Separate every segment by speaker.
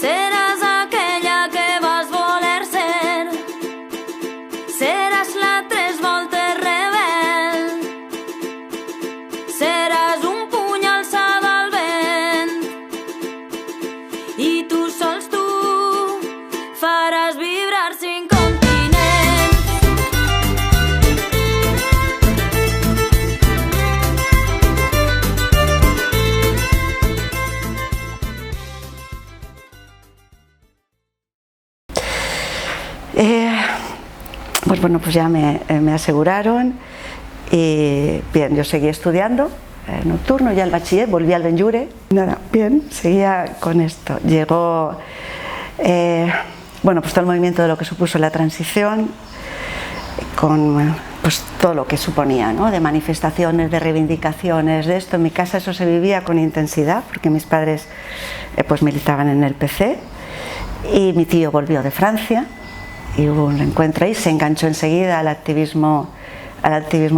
Speaker 1: Seràs aquella que vas voler ser. Seràs la tres voltes rebel. Seràs un puny alçat al vent. I tu sols tu faràs vibrar 5 continents.
Speaker 2: Pues bueno, pues ya me aseguraron y bien, yo seguí estudiando nocturno, ya el bachiller, volví al Benlliure. Nada, bien, seguía con esto. Llegó, bueno, pues todo el movimiento de lo que supuso la transición, con pues todo lo que suponía, ¿no? De manifestaciones, de reivindicaciones, de esto. En mi casa eso se vivía con intensidad, porque mis padres pues militaban en el PC y mi tío volvió de Francia. Y hubo un encuentro ahí, se enganchó enseguida al activismo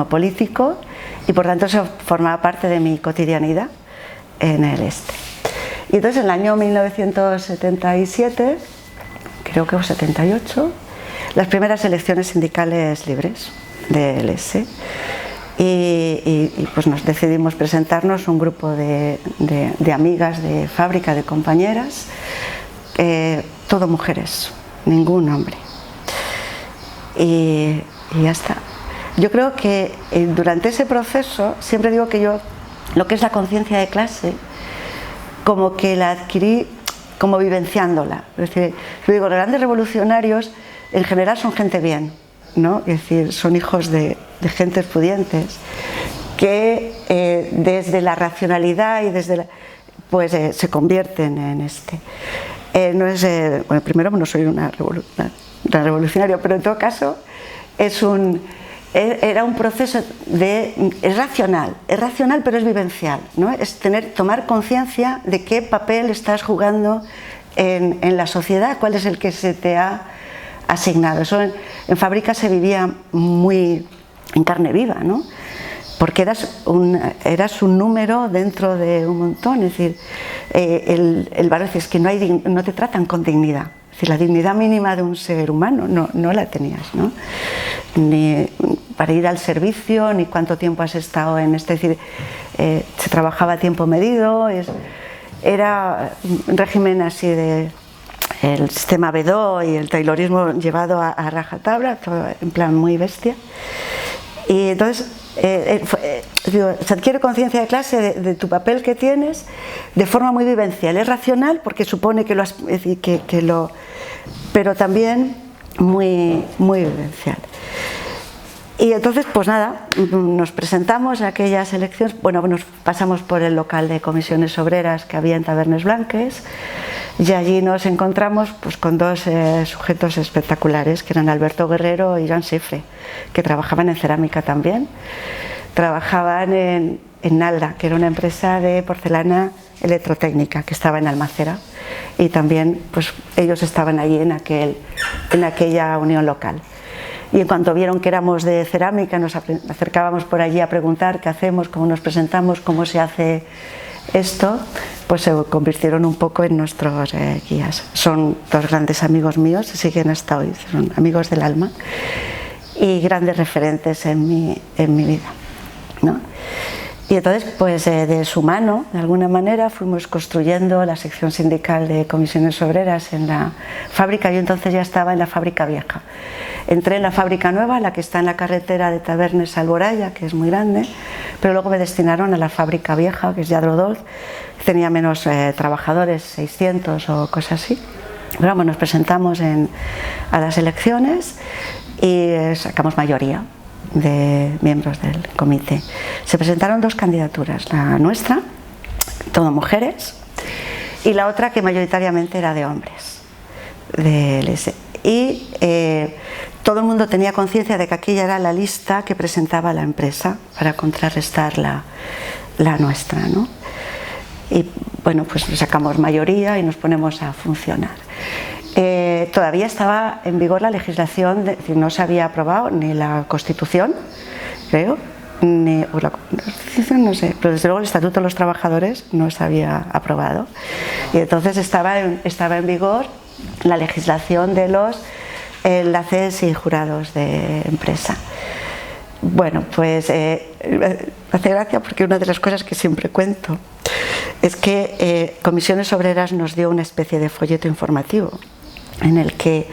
Speaker 2: político y por tanto eso formaba parte de mi cotidianidad en el este. Y entonces en el año 1977, creo que o 78, las primeras elecciones sindicales libres del ESE y pues nos decidimos presentarnos un grupo de amigas de fábrica, de compañeras, todo mujeres, ningún hombre. Y ya está. Yo creo que durante ese proceso, siempre digo que yo, lo que es la conciencia de clase, como que la adquirí como vivenciándola. Es decir, yo digo, los grandes revolucionarios en general son gente bien, ¿no? Es decir, son hijos de gentes pudientes que desde la racionalidad y desde pues se convierten en este. No es, bueno, primero no soy una revolucionario, pero en todo caso era un proceso es racional pero es vivencial, ¿no? Es tomar conciencia de qué papel estás jugando en la sociedad, cuál es el que se te ha asignado. Eso en fábrica se vivía muy en carne viva, ¿no? Porque eras un número dentro de un montón. Es decir, el valor es que no te tratan con dignidad. Es decir, la dignidad mínima de un ser humano no la tenías, ¿no? Ni para ir al servicio, ni cuánto tiempo has estado en este. Es decir, se trabajaba a tiempo medido. Era un régimen así de el sistema Bedó y el taylorismo llevado a rajatabla, todo en plan muy bestia. Y entonces se adquiere conciencia de clase de tu papel que tienes de forma muy vivencial. Es racional porque supone que pero también muy vivencial. Y entonces, pues nada, nos presentamos a aquellas elecciones. Bueno, nos pasamos por el local de comisiones obreras que había en Tavernes Blanques y allí nos encontramos pues con dos sujetos espectaculares, que eran Alberto Guerrero y Joan Sifre, que trabajaban en cerámica también. Trabajaban en Nalda, que era una empresa de porcelana electrotécnica que estaba en Almacera, y también pues ellos estaban allí en aquella unión local. Y en cuanto vieron que éramos de cerámica, nos acercábamos por allí a preguntar qué hacemos, cómo nos presentamos, cómo se hace esto, pues se convirtieron un poco en nuestros guías. Son dos grandes amigos míos, siguen hasta hoy, son amigos del alma y grandes referentes en mi vida, ¿no? Y entonces, pues de su mano, de alguna manera, fuimos construyendo la sección sindical de comisiones obreras en la fábrica. Yo entonces ya estaba en la fábrica vieja. Entré en la fábrica nueva, la que está en la carretera de Tavernes a Alboraya, que es muy grande, pero luego me destinaron a la fábrica vieja, que es Lladrodolz, que tenía menos trabajadores, 600 o cosas así. Pero vamos, nos presentamos a las elecciones y sacamos mayoría de miembros del comité. Se presentaron dos candidaturas, la nuestra, todo mujeres, y la otra que mayoritariamente era de hombres, del ESE. Y todo el mundo tenía conciencia de que aquella era la lista que presentaba la empresa para contrarrestar la nuestra, ¿no? Y bueno, pues sacamos mayoría y nos ponemos a funcionar. Todavía estaba en vigor la legislación, no se había aprobado ni la Constitución, creo, ni la Constitución, no sé, pero desde luego el Estatuto de los Trabajadores no se había aprobado. Y entonces estaba en vigor la legislación de los enlaces y jurados de empresa. Bueno, pues hace gracia porque una de las cosas que siempre cuento es que Comisiones Obreras nos dio una especie de folleto informativo en el que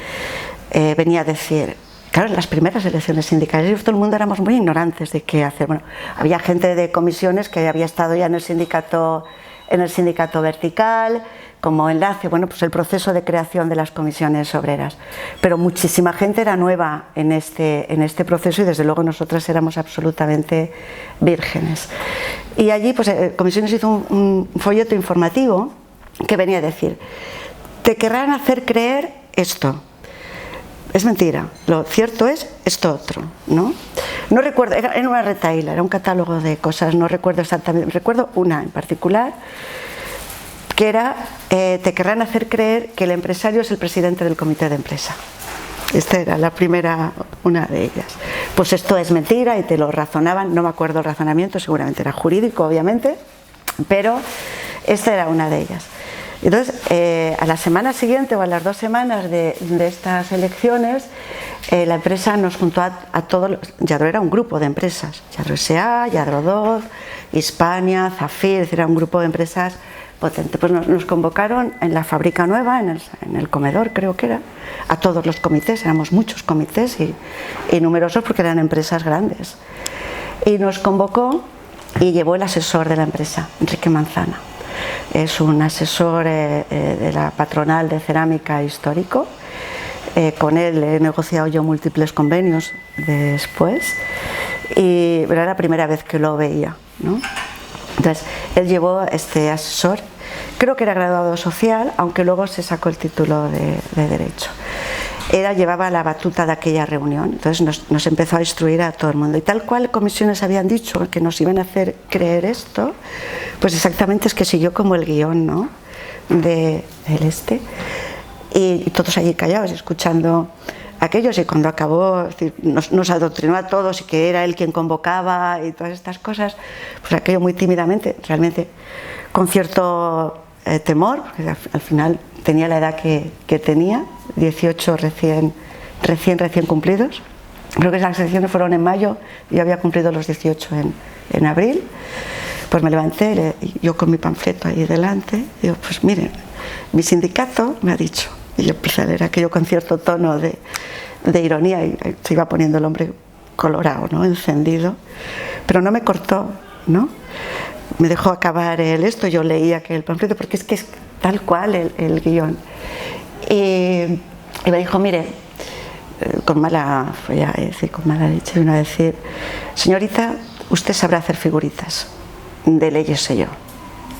Speaker 2: venía a decir, claro, en las primeras elecciones sindicales todo el mundo éramos muy ignorantes de qué hacer. Bueno, había gente de comisiones que había estado ya en el sindicato vertical, como enlace, bueno, pues el proceso de creación de las comisiones obreras. Pero muchísima gente era nueva en este proceso y desde luego nosotras éramos absolutamente vírgenes. Y allí, pues, Comisiones hizo un folleto informativo que venía a decir, te querrán hacer creer esto. Es mentira, lo cierto es esto otro, ¿no? No recuerdo, era una retahíla, era un catálogo de cosas, no recuerdo exactamente, recuerdo una en particular, que era, te querrán hacer creer que el empresario es el presidente del comité de empresa. Esta era la primera, una de ellas. Pues esto es mentira y te lo razonaban, no me acuerdo el razonamiento, seguramente era jurídico, obviamente, pero esta era una de ellas. Entonces, a la semana siguiente o a las 2 semanas de estas elecciones, la empresa nos juntó a todos, Yadro era un grupo de empresas, Yadro S.A., Yadro 2, Hispania, Zafir, es decir, era un grupo de empresas potente. Pues nos convocaron en la fábrica nueva, en el comedor creo que era, a todos los comités, éramos muchos comités y numerosos porque eran empresas grandes. Y nos convocó y llevó el asesor de la empresa, Enrique Manzana. Es un asesor de la patronal de cerámica histórico. Con él he negociado yo múltiples convenios después, pero era la primera vez que lo veía, ¿no? Entonces, él llevó este asesor, creo que era graduado social, aunque luego se sacó el título de Derecho. Llevaba la batuta de aquella reunión, entonces nos empezó a instruir a todo el mundo. Y tal cual comisiones habían dicho que nos iban a hacer creer esto, pues exactamente es que siguió como el guión, ¿no? del y todos allí callados, escuchando aquellos, y cuando acabó, es decir, nos adoctrinó a todos y que era él quien convocaba y todas estas cosas, pues aquello muy tímidamente, realmente con cierto temor, porque al final tenía la edad que tenía, 18 recién cumplidos. Creo que las elecciones fueron en mayo, yo había cumplido los 18 en abril. Pues me levanté, yo con mi panfleto ahí delante, digo, pues miren, mi sindicato me ha dicho, y yo empecé a leer aquello con cierto tono de ironía, y se iba poniendo el hombre colorado, ¿no? Encendido, pero no me cortó, ¿no? Me dejó acabar esto, yo leía que el panfleto, porque es que es tal cual el guión. Y me dijo, mire, con mala leche, vino a decir, señorita, usted sabrá hacer figuritas, de leyes sé yo.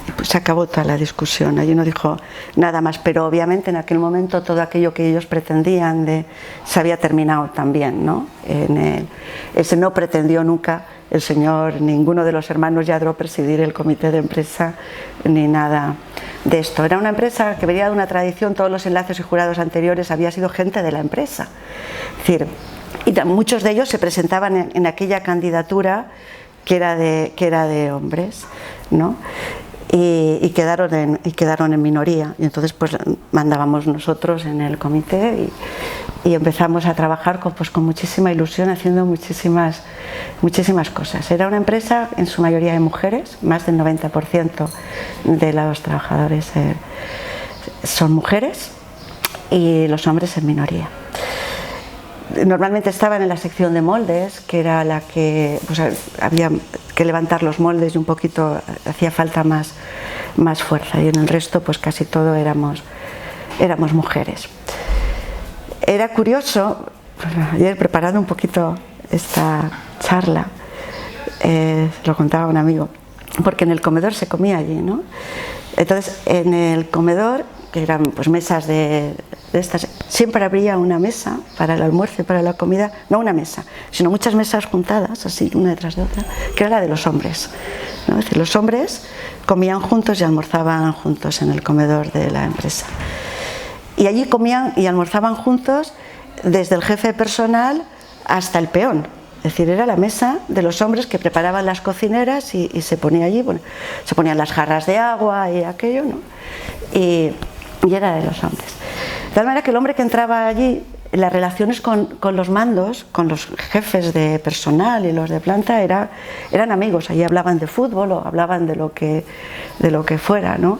Speaker 2: Y pues se acabó toda la discusión, allí no dijo nada más, pero obviamente en aquel momento todo aquello que ellos pretendían se había terminado también, ¿no? Ese no pretendió nunca el señor, ninguno de los hermanos Yadro, presidir el comité de empresa ni nada de esto. Era una empresa que venía de una tradición, todos los enlaces y jurados anteriores había sido gente de la empresa. Es decir, y muchos de ellos se presentaban en aquella candidatura que era de hombres, ¿no? Y quedaron en minoría, y entonces pues mandábamos nosotros en el comité y empezamos a trabajar con muchísima ilusión, haciendo muchísimas cosas. Era una empresa en su mayoría de mujeres, más del 90% de los trabajadores son mujeres y los hombres en minoría. Normalmente estaban en la sección de moldes, que era la que pues, había que levantar los moldes y un poquito hacía falta más fuerza, y en el resto pues casi todo éramos mujeres. Era curioso, ayer preparando un poquito esta charla, lo contaba un amigo, porque en el comedor se comía allí, ¿no? Entonces en el comedor, que eran pues mesas de estas, siempre habría una mesa para el almuerzo y para la comida, no una mesa, sino muchas mesas juntadas, así una detrás de otra, que era la de los hombres, ¿no? Es decir, los hombres comían juntos y almorzaban juntos en el comedor de la empresa. Y allí comían y almorzaban juntos desde el jefe personal hasta el peón. Es decir, era la mesa de los hombres que preparaban las cocineras y se ponía allí, bueno, se ponían las jarras de agua y aquello, ¿no? Y era de los hombres. De tal manera que el hombre que entraba allí, las relaciones con los mandos, con los jefes de personal y los de planta eran amigos. Allí hablaban de fútbol o hablaban de lo que fuera, ¿no?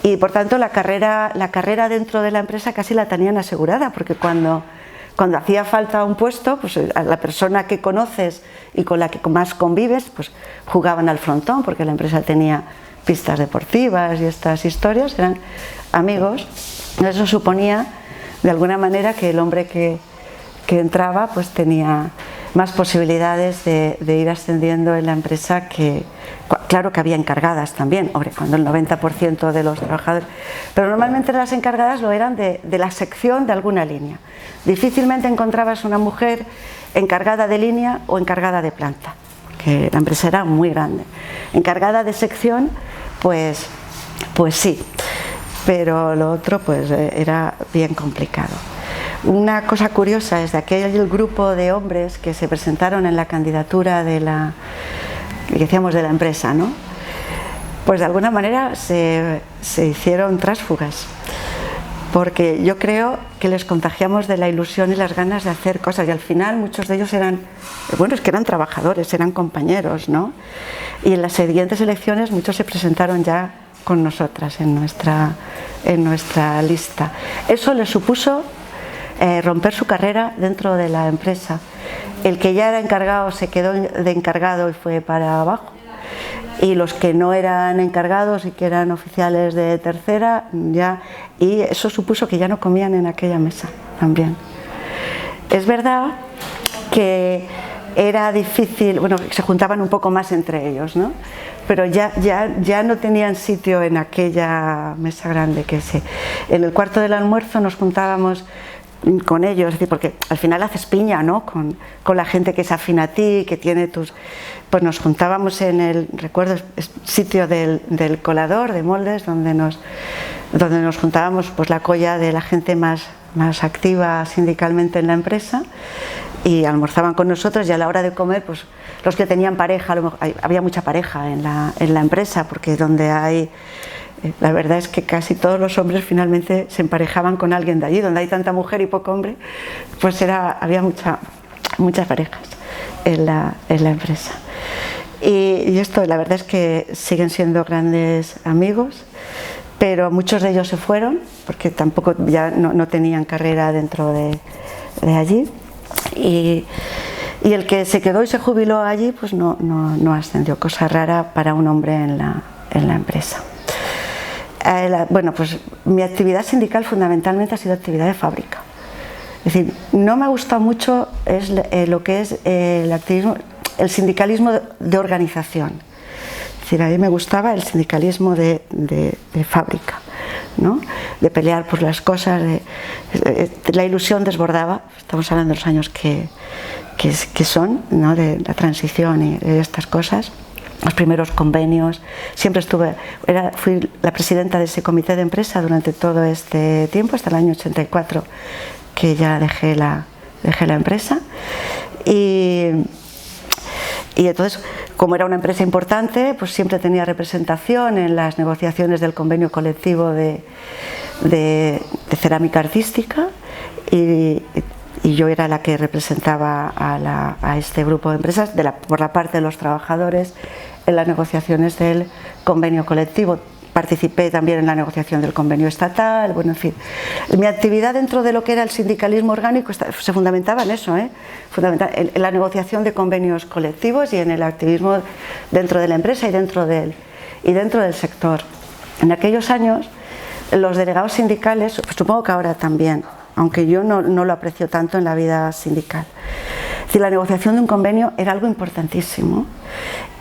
Speaker 2: Y por tanto la carrera dentro de la empresa casi la tenían asegurada, porque cuando hacía falta un puesto, pues a la persona que conoces y con la que más convives, pues jugaban al frontón, porque la empresa tenía pistas deportivas y estas historias, eran amigos. Eso suponía de alguna manera que el hombre que entraba pues tenía más posibilidades de ir ascendiendo en la empresa. Claro que había encargadas también, hombre, cuando el 90% de los trabajadores, pero normalmente las encargadas lo eran de la sección de alguna línea. Difícilmente encontrabas una mujer encargada de línea o encargada de planta, que la empresa era muy grande. Encargada de sección, pues sí, pero lo otro pues era bien complicado. Una cosa curiosa es de aquel grupo de hombres que se presentaron en la candidatura de la empresa, ¿no? Pues de alguna manera se hicieron tránsfugas, porque yo creo que les contagiamos de la ilusión y las ganas de hacer cosas, y al final muchos de ellos eran trabajadores, eran compañeros, ¿no? Y en las siguientes elecciones muchos se presentaron ya con nosotras en nuestra lista. Eso les supuso romper su carrera dentro de la empresa. El que ya era encargado se quedó de encargado y fue para abajo, y los que no eran encargados y que eran oficiales de tercera y eso supuso que ya no comían en aquella mesa también. Es verdad que era difícil, bueno, se juntaban un poco más entre ellos, ¿no? Pero ya no tenían sitio en aquella mesa grande en el cuarto del almuerzo nos juntábamos con ellos, es decir, porque al final haces piña, ¿no? Con la gente que es afín a ti, que tiene pues nos juntábamos en el sitio del colador de moldes, donde nos juntábamos pues la colla de la gente más activa sindicalmente en la empresa, y almorzaban con nosotros, y a la hora de comer, pues los que tenían pareja, había mucha pareja en la empresa, porque la verdad es que casi todos los hombres finalmente se emparejaban con alguien de allí. Donde hay tanta mujer y poco hombre, pues había muchas parejas en la empresa. Y esto, la verdad es que siguen siendo grandes amigos, pero muchos de ellos se fueron porque tampoco ya no tenían carrera dentro de allí. Y el que se quedó y se jubiló allí, pues no ascendió, cosa rara para un hombre en la empresa. Bueno, pues mi actividad sindical fundamentalmente ha sido actividad de fábrica. Es decir, no me ha gustado mucho lo que es el sindicalismo de organización. Es decir, a mí me gustaba el sindicalismo de fábrica, ¿no? De pelear por las cosas, la ilusión desbordaba. Estamos hablando de los años que son, ¿no? De la transición y de estas cosas. Los primeros convenios, siempre fui la presidenta de ese comité de empresa durante todo este tiempo, hasta el año 84, que ya dejé la empresa. Y entonces, como era una empresa importante, pues siempre tenía representación en las negociaciones del convenio colectivo de cerámica artística, y yo era la que representaba a este grupo de empresas por la parte de los trabajadores en las negociaciones del convenio colectivo. Participé también en la negociación del convenio estatal. Bueno, en fin, mi actividad dentro de lo que era el sindicalismo orgánico se fundamentaba en eso, en la negociación de convenios colectivos y en el activismo dentro de la empresa y dentro del sector. En aquellos años, los delegados sindicales, supongo que ahora también, aunque yo no lo aprecio tanto en la vida sindical, es decir, la negociación de un convenio era algo importantísimo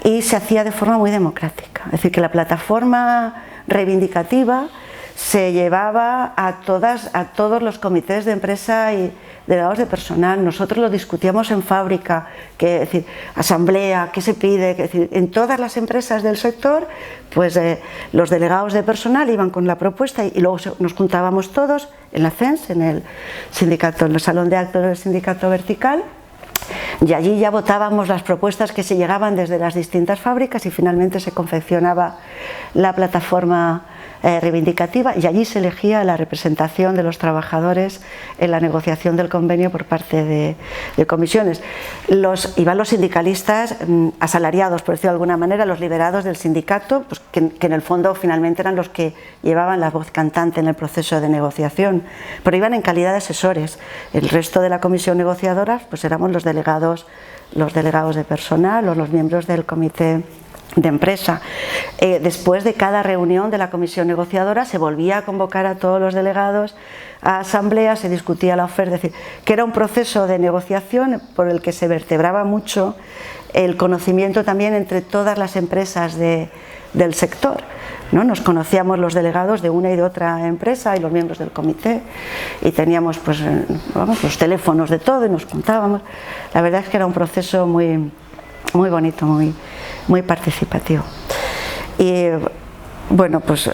Speaker 2: y se hacía de forma muy democrática. Es decir, que la plataforma reivindicativa se llevaba a todos los comités de empresa y delegados de personal. Nosotros lo discutíamos en fábrica, es decir, asamblea, qué se pide, es decir, en todas las empresas del sector, pues los delegados de personal iban con la propuesta y luego nos juntábamos todos en la CENS, en el sindicato, en el salón de actos del sindicato vertical. Y allí ya votábamos las propuestas que se llegaban desde las distintas fábricas y finalmente se confeccionaba la plataforma reivindicativa y allí se elegía la representación de los trabajadores en la negociación del convenio por parte de comisiones. Iban los sindicalistas asalariados, por decirlo de alguna manera, los liberados del sindicato, pues que en el fondo finalmente eran los que llevaban la voz cantante en el proceso de negociación, pero iban en calidad de asesores. El resto de la comisión negociadora pues éramos los delegados de personal o los miembros del comité de empresa. Después de cada reunión de la comisión negociadora se volvía a convocar a todos los delegados a asamblea, se discutía la oferta, es decir, que era un proceso de negociación por el que se vertebraba mucho el conocimiento también entre todas las empresas del sector, ¿no? Nos conocíamos los delegados de una y de otra empresa y los miembros del comité y teníamos pues, los teléfonos de todo y nos contábamos. La verdad es que era un proceso muy bonito, muy participativo. Y bueno, pues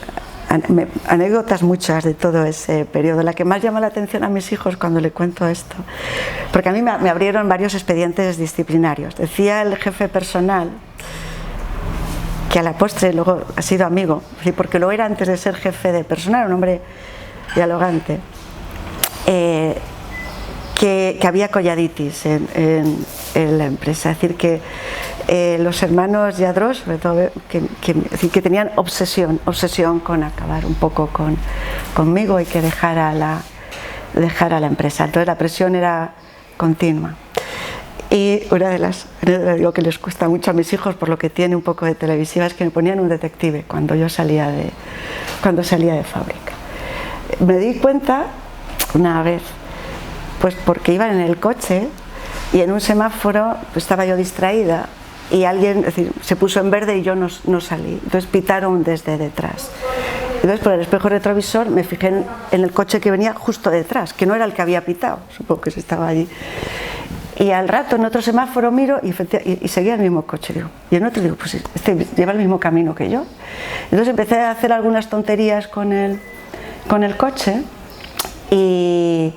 Speaker 2: anécdotas muchas de todo ese periodo. La que más llama la atención a mis hijos cuando le cuento esto, porque a mí me abrieron varios expedientes disciplinarios. Decía el jefe personal, que a la postre luego ha sido amigo, porque lo era antes de ser jefe de personal, un hombre dialogante, que había colladitis en la empresa, es decir, que los hermanos Lladrós, sobre todo, que tenían obsesión con acabar un poco conmigo y que dejara la empresa. Entonces la presión era continua. Y una de las digo que les cuesta mucho a mis hijos, por lo que tiene un poco de televisiva, es que me ponían un detective cuando yo salía de fábrica. Me di cuenta una vez, pues porque iban en el coche y en un semáforo pues estaba yo distraída y alguien, es decir, se puso en verde y yo no salí, entonces pitaron desde detrás. Entonces por el espejo retrovisor me fijé en el coche que venía justo detrás, que no era el que había pitado, supongo que estaba allí. Y al rato en otro semáforo miro y seguía el mismo coche. Y en otro digo, pues este lleva el mismo camino que yo. Entonces empecé a hacer algunas tonterías con el coche y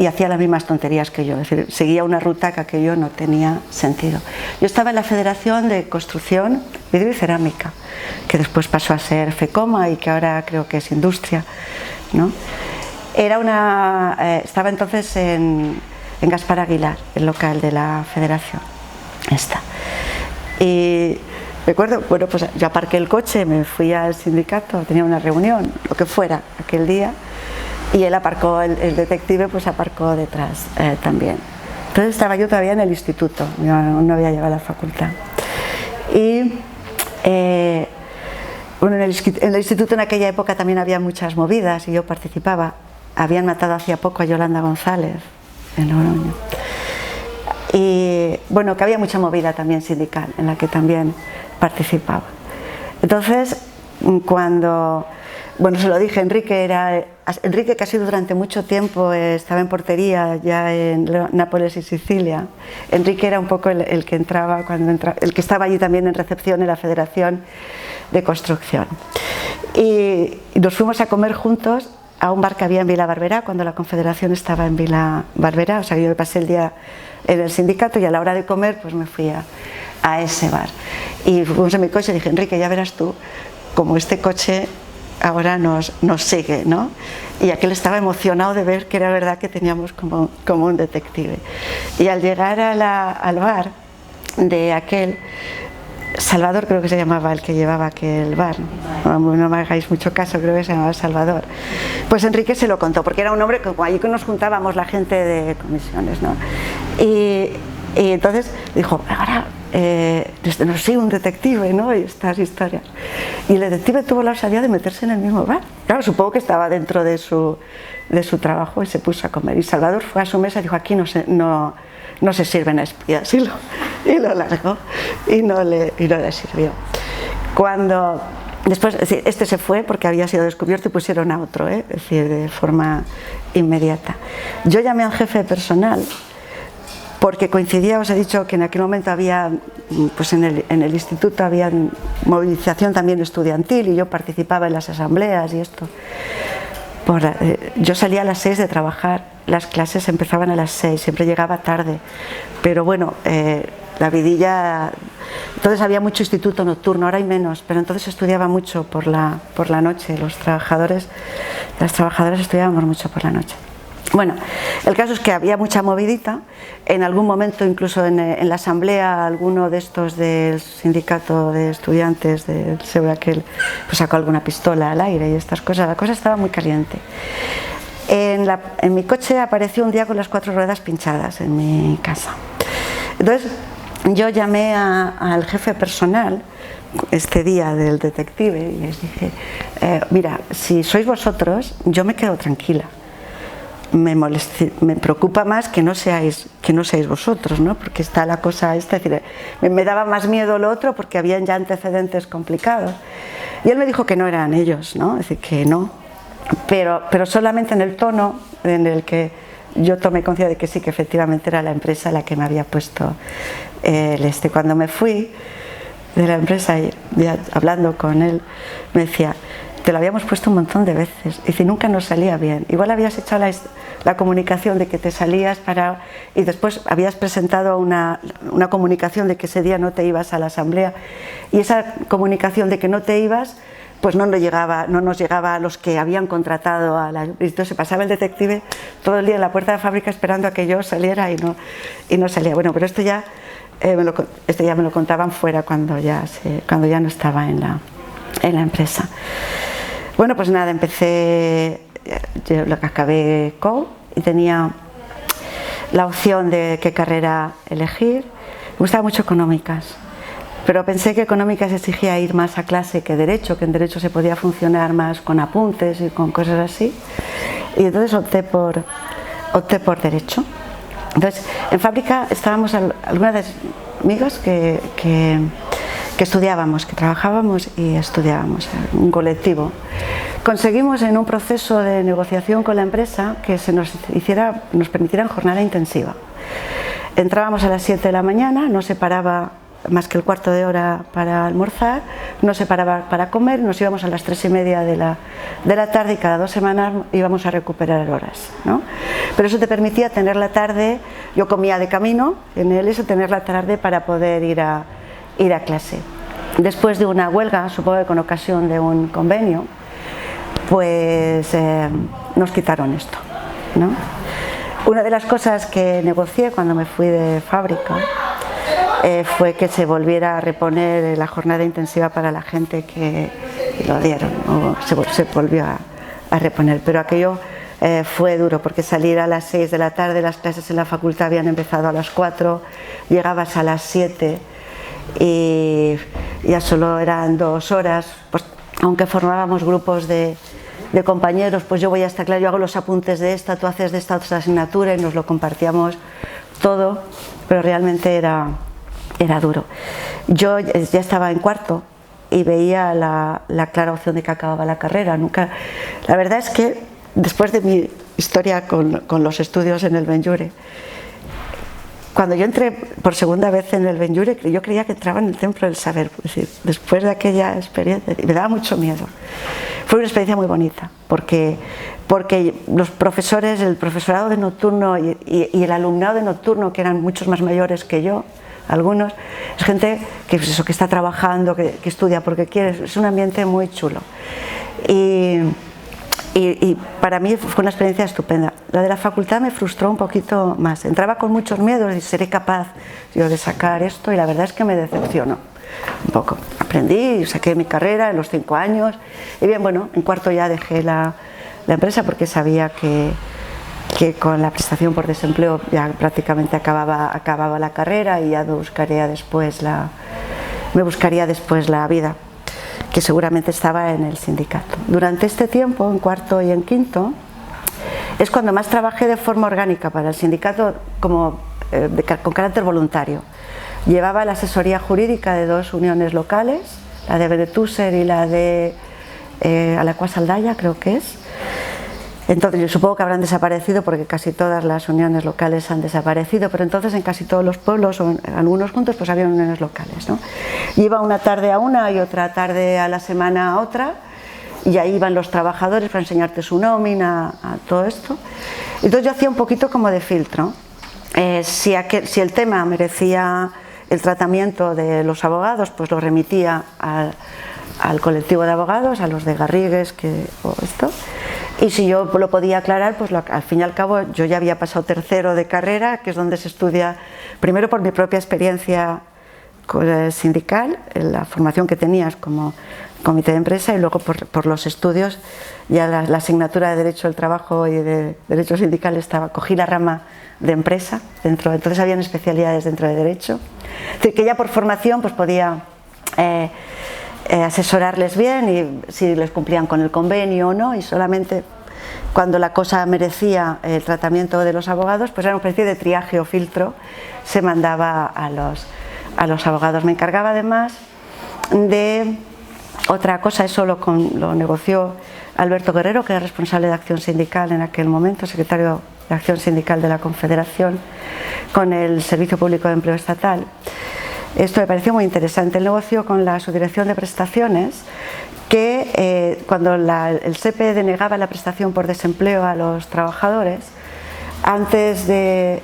Speaker 2: hacía las mismas tonterías que yo. Es decir, seguía una ruta que aquello no tenía sentido. Yo estaba en la Federación de Construcción, Vidrio y Cerámica, que después pasó a ser FECOMA y que ahora creo que es Industria, ¿no? Estaba entonces en Gaspar Aguilar, el local de la Federación. Y recuerdo, bueno, pues yo aparqué el coche, me fui al sindicato, tenía una reunión, lo que fuera, aquel día, y él aparcó, el detective pues aparcó detrás también. Entonces estaba yo todavía en el instituto, yo no había llegado a la facultad. Y bueno, en el instituto en aquella época también había muchas movidas y yo participaba. Habían matado hacía poco a Yolanda González en Logroño. Y bueno, que había mucha movida también sindical en la que también participaba. Entonces, cuando, bueno, se lo dije, Enrique, que ha sido durante mucho tiempo, estaba en portería ya en Nápoles y Sicilia. Enrique era un poco el que entraba, el que estaba allí también en recepción en la Federación de Construcción. Y nos fuimos a comer juntos a un bar que había en Vila Barberá, cuando la Confederación estaba en Vila Barberá. O sea, yo me pasé el día en el sindicato y a la hora de comer pues me fui a ese bar. Y fuimos en mi coche y dije, Enrique, ya verás tú, como este coche ahora nos sigue, ¿no? Y aquel estaba emocionado de ver que era verdad que teníamos como un detective. Y al llegar al bar de aquel, Salvador creo que se llamaba el que llevaba aquel bar, no me hagáis mucho caso, creo que se llamaba Salvador, pues Enrique se lo contó, porque era un hombre que allí nos juntábamos la gente de comisiones, ¿no? Y entonces dijo, ahora nos sigue un detective, ¿no? Y estas historias. Y el detective tuvo la osadía de meterse en el mismo bar. Claro, supongo que estaba dentro de su trabajo y se puso a comer. Y Salvador fue a su mesa y dijo, aquí no se sirven a espías, y lo largó y no le sirvió. Cuando después, es decir, este se fue porque había sido descubierto y pusieron a otro, es decir, de forma inmediata. Yo llamé al jefe personal porque coincidía, os he dicho que en aquel momento había, pues en el instituto había movilización también estudiantil y yo participaba en las asambleas y esto. Yo salía a las 6 de trabajar, las clases empezaban a las 6, siempre llegaba tarde, pero bueno, la vidilla, entonces había mucho instituto nocturno, ahora hay menos, pero entonces se estudiaba mucho por la noche, las trabajadoras estudiábamos mucho por la noche. Bueno, el caso es que había mucha movidita, en algún momento incluso en la asamblea alguno de estos del sindicato de estudiantes del SEU aquel pues sacó alguna pistola al aire y estas cosas, la cosa estaba muy caliente. En mi coche apareció un día con las 4 ruedas pinchadas en mi casa. Entonces yo llamé al jefe personal este día del detective y les dije, mira, si sois vosotros yo me quedo tranquila. Me preocupa más que no seáis vosotros, ¿no? Porque está la cosa esta, es decir, me daba más miedo lo otro porque habían ya antecedentes complicados. Y él me dijo que no eran ellos, ¿no? Es decir, que no, pero solamente en el tono en el que yo tomé conciencia de que sí, que efectivamente era la empresa la que me había puesto Cuando me fui de la empresa, y hablando con él, me decía, te lo habíamos puesto un montón de veces, y si nunca nos salía bien, igual habías hecho la comunicación de que te salías y después habías presentado una comunicación de que ese día no te ibas a la asamblea, y esa comunicación de que no te ibas pues no nos llegaba a los que habían contratado entonces se pasaba el detective todo el día en la puerta de la fábrica esperando a que yo saliera y no salía. Bueno, pero esto ya me lo contaban fuera cuando ya no estaba en la empresa. Bueno, pues nada, yo acabé CO y tenía la opción de qué carrera elegir. Me gustaba mucho económicas, pero pensé que económicas exigía ir más a clase que en derecho se podía funcionar más con apuntes y con cosas así, y entonces opté por derecho. Entonces, en fábrica estábamos algunas de las amigas que estudiábamos, que trabajábamos y estudiábamos, un colectivo. Conseguimos en un proceso de negociación con la empresa que nos permitieran jornada intensiva. Entrábamos a las 7 de la mañana, no se paraba más que el cuarto de hora para almorzar, no se paraba para comer, nos íbamos a las 3:30 de la tarde y cada 2 semanas íbamos a recuperar horas, ¿no? Pero eso te permitía tener la tarde, yo comía de camino en tener la tarde para poder ir a clase. Después de una huelga, supongo que con ocasión de un convenio, pues nos quitaron esto, ¿no? Una de las cosas que negocié cuando me fui de fábrica fue que se volviera a reponer la jornada intensiva para la gente que lo dieron, o se volvió a reponer, pero aquello fue duro porque salir a las 6 de la tarde, las clases en la facultad habían empezado a las 4, llegabas a las 7 y ya solo eran 2 horas, pues aunque formábamos grupos de compañeros, pues yo voy a esta clase, yo hago los apuntes de esta, tú haces de esta otra asignatura y nos lo compartíamos todo, pero realmente era duro. Yo ya estaba en cuarto y veía la clara opción de que acababa la carrera. La verdad es que después de mi historia con los estudios en el Benlliure, cuando yo entré por segunda vez en el Benlliure, yo creía que entraba en el templo del saber, es decir, después de aquella experiencia, me daba mucho miedo. Fue una experiencia muy bonita, porque los profesores, el profesorado de nocturno y el alumnado de nocturno, que eran muchos más mayores que yo, algunos, es gente que está trabajando, que estudia porque quiere, es un ambiente muy chulo. Y para mí fue una experiencia estupenda. La de la facultad me frustró un poquito más. Entraba con muchos miedos y seré capaz yo de sacar esto, y la verdad es que me decepcionó un poco. Aprendí, saqué mi carrera en los 5 años y bien, bueno, en cuarto ya dejé la empresa porque sabía que con la prestación por desempleo ya prácticamente acababa la carrera y ya me buscaría después la vida, que seguramente estaba en el sindicato. Durante este tiempo, en cuarto y en quinto, es cuando más trabajé de forma orgánica para el sindicato con carácter voluntario. Llevaba la asesoría jurídica de 2 uniones locales, la de Benetúser y la de Alacuás Aldaya, creo que es. Entonces yo supongo que habrán desaparecido porque casi todas las uniones locales han desaparecido, pero entonces en casi todos los pueblos o en algunos puntos pues había uniones locales, ¿no? Iba una tarde a una y otra tarde a la semana a otra, y ahí iban los trabajadores para enseñarte su nómina, a todo esto. Entonces yo hacía un poquito como de filtro. Si el tema merecía el tratamiento de los abogados, pues lo remitía al colectivo de abogados, a los de Garrigues o esto. Y si yo lo podía aclarar, pues al fin y al cabo yo ya había pasado tercero de carrera, que es donde se estudia, primero por mi propia experiencia sindical, la formación que tenías como comité de empresa, y luego por los estudios, ya la asignatura de Derecho del Trabajo y de Derecho Sindical cogí la rama de empresa, entonces habían especialidades dentro de Derecho. Es decir, que ya por formación pues podía asesorarles bien y si les cumplían con el convenio o no, y solamente cuando la cosa merecía el tratamiento de los abogados, pues era una especie de triaje o filtro, se mandaba a los abogados. Me encargaba además de otra cosa, eso lo negoció Alberto Guerrero, que era responsable de Acción Sindical en aquel momento, secretario de Acción Sindical de la Confederación, con el Servicio Público de Empleo Estatal. Esto me pareció muy interesante. El negocio con la Subdirección de Prestaciones, que cuando el SEPE denegaba la prestación por desempleo a los trabajadores, antes de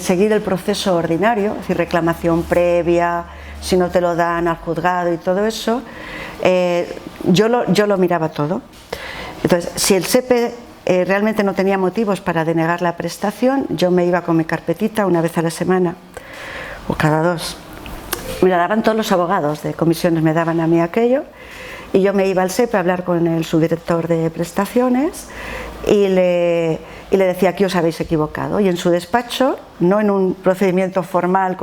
Speaker 2: seguir el proceso ordinario, es decir, reclamación previa, si no te lo dan al juzgado y todo eso, yo lo miraba todo. Entonces, si el SEPE realmente no tenía motivos para denegar la prestación, yo me iba con mi carpetita una vez a la semana o cada dos. Me la daban todos los abogados de comisiones, me daban a mí aquello, y yo me iba al SEPE a hablar con el subdirector de prestaciones y le decía: aquí os habéis equivocado. Y en su despacho, no en un procedimiento formal,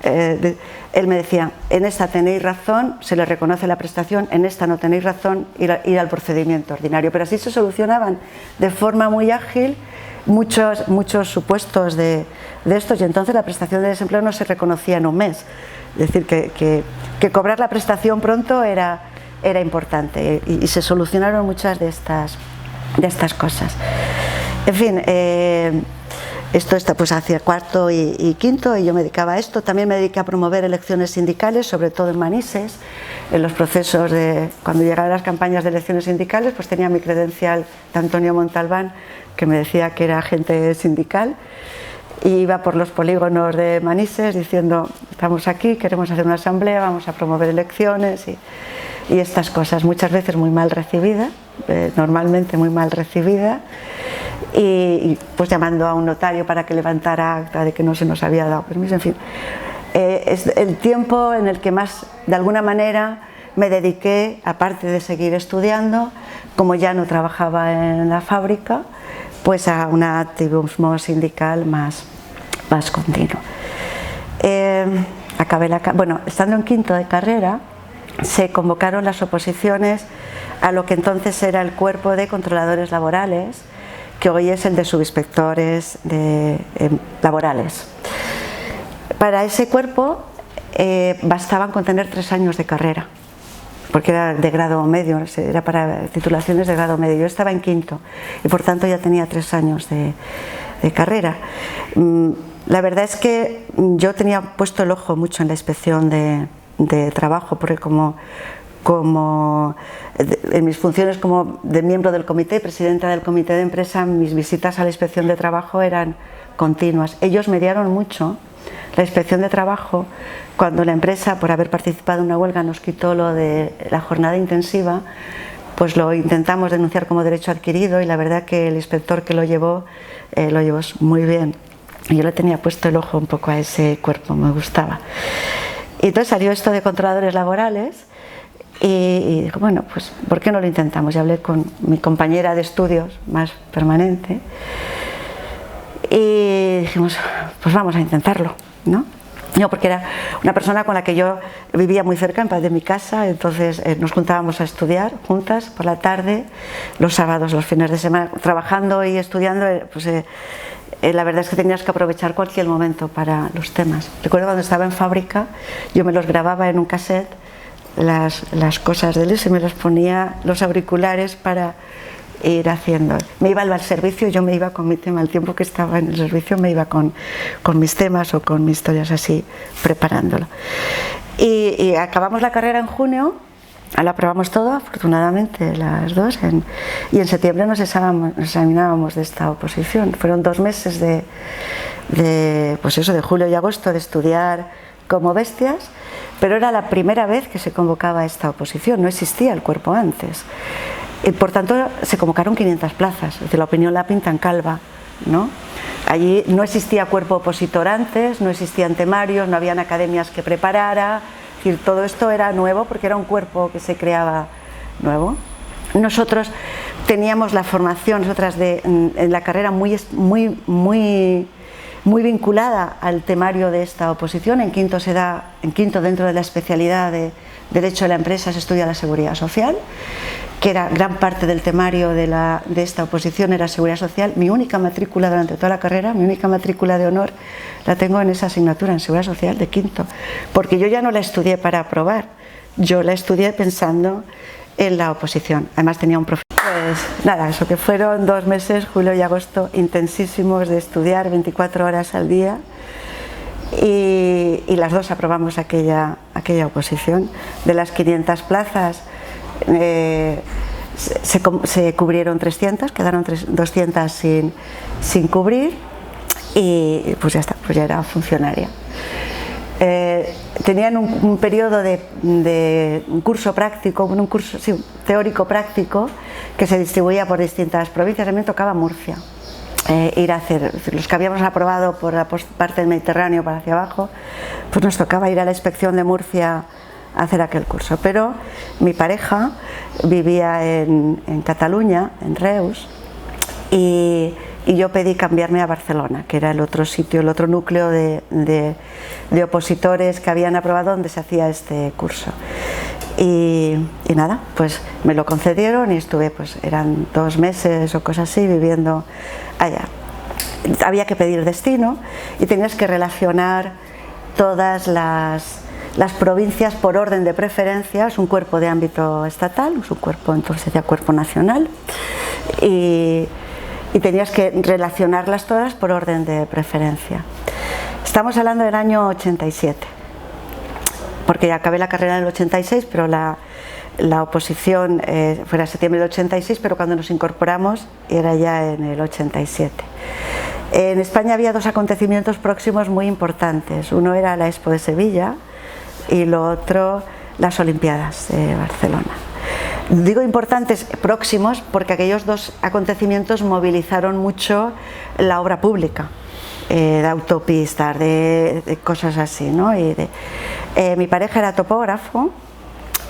Speaker 2: él me decía: en esta tenéis razón, se le reconoce la prestación, en esta no tenéis razón, ir al procedimiento ordinario. Pero así se solucionaban de forma muy ágil muchos supuestos de estos, y entonces la prestación de desempleo no se reconocía en un mes. Es decir, que cobrar la prestación pronto era importante, y se solucionaron muchas de estas cosas. En fin, esto está pues hacia cuarto y quinto, y yo me dedicaba a esto. También me dediqué a promover elecciones sindicales, sobre todo en Manises, en los procesos cuando llegaban las campañas de elecciones sindicales, pues tenía mi credencial de Antonio Montalbán, que me decía que era agente sindical, y iba por los polígonos de Manises diciendo: estamos aquí, queremos hacer una asamblea, vamos a promover elecciones y estas cosas, muchas veces muy mal recibida, normalmente muy mal recibida, y pues llamando a un notario para que levantara acta de que no se nos había dado permiso. En fin, es el tiempo en el que más, de alguna manera, me dediqué, aparte de seguir estudiando, como ya no trabajaba en la fábrica, pues a un activismo sindical más continuo. Bueno, estando en quinto de carrera, se convocaron las oposiciones a lo que entonces era el Cuerpo de Controladores Laborales, que hoy es el de Subinspectores Laborales. Para ese cuerpo bastaban con tener 3 años de carrera, porque era de grado medio, era para titulaciones de grado medio. Yo estaba en quinto y por tanto ya tenía 3 años de carrera. La verdad es que yo tenía puesto el ojo mucho en la inspección de trabajo, porque como en mis funciones como de miembro del comité, presidenta del comité de empresa, mis visitas a la inspección de trabajo eran continuas. Ellos mediaron mucho la inspección de trabajo cuando la empresa, por haber participado en una huelga, nos quitó lo de la jornada intensiva. Pues lo intentamos denunciar como derecho adquirido, y la verdad que el inspector que lo llevó muy bien. Y yo le tenía puesto el ojo un poco a ese cuerpo, me gustaba. Y entonces salió esto de controladores laborales y dije: bueno, pues ¿por qué no lo intentamos? Y hablé con mi compañera de estudios más permanente y dijimos: pues vamos a intentarlo, ¿no? No, porque era una persona con la que yo vivía muy cerca de mi casa, entonces nos juntábamos a estudiar juntas por la tarde, los sábados, los fines de semana, trabajando y estudiando. La verdad es que tenías que aprovechar cualquier momento para los temas. Recuerdo cuando estaba en fábrica, yo me los grababa en un cassette, las cosas de él, y me los ponía los auriculares para ir haciendo. Me iba al servicio, yo me iba con mi tema, el tiempo que estaba en el servicio me iba con mis temas o con mis historias así, preparándolo. Y acabamos la carrera en junio Lo aprobamos todo, afortunadamente, las dos, y en septiembre nos examinábamos de esta oposición. Fueron 2 meses pues eso, de julio y agosto, de estudiar como bestias, pero era la primera vez que se convocaba esta oposición, no existía el cuerpo antes. Y por tanto se convocaron 500 plazas, es decir, la opinión la pintan calva, ¿no? Allí no existía cuerpo opositor antes, no existían temarios, no habían academias que preparara. Es decir, todo esto era nuevo porque era un cuerpo que se creaba nuevo. Nosotros teníamos la formación, nosotras en la carrera muy vinculada al temario de esta oposición. En quinto dentro de la especialidad de Derecho de la Empresa se estudia la Seguridad Social, que era gran parte del temario de esta oposición era Seguridad Social. Mi única matrícula durante toda la carrera, mi única matrícula de honor, la tengo en esa asignatura, en Seguridad Social de quinto, porque yo ya no la estudié para aprobar, yo la estudié pensando en la oposición. Además tenía un profesor. Pues nada, eso que fueron 2 meses, julio y agosto, intensísimos de estudiar 24 horas al día, y las dos aprobamos aquella oposición. De las 500 plazas se cubrieron 300, quedaron 200 sin cubrir, y pues ya está, pues ya era funcionaria. Tenían un periodo de un curso práctico, un curso teórico práctico, que se distribuía por distintas provincias. A mí me tocaba Murcia, ir a hacer, los que habíamos aprobado por la parte del Mediterráneo para hacia abajo, pues nos tocaba ir a la inspección de Murcia a hacer aquel curso. Pero mi pareja vivía en Cataluña, en Reus, y yo pedí cambiarme a Barcelona, que era el otro sitio, el otro núcleo de opositores que habían aprobado donde se hacía este curso. Y nada, pues me lo concedieron y estuve, pues eran 2 meses o cosas así, viviendo allá. Había que pedir destino y tenías que relacionar todas las provincias por orden de preferencia. Es un cuerpo de ámbito estatal, es un cuerpo, entonces decía cuerpo nacional, y tenías que relacionarlas todas por orden de preferencia. Estamos hablando del año 87, porque ya acabé la carrera en el 86, pero la oposición fue en septiembre del 86, pero cuando nos incorporamos era ya en el 87. En España había 2 acontecimientos próximos muy importantes. Uno era la Expo de Sevilla y lo otro las Olimpiadas de Barcelona. Digo importantes, próximos, porque aquellos 2 acontecimientos movilizaron mucho la obra pública, de autopistas, de cosas así, ¿no? Mi pareja era topógrafo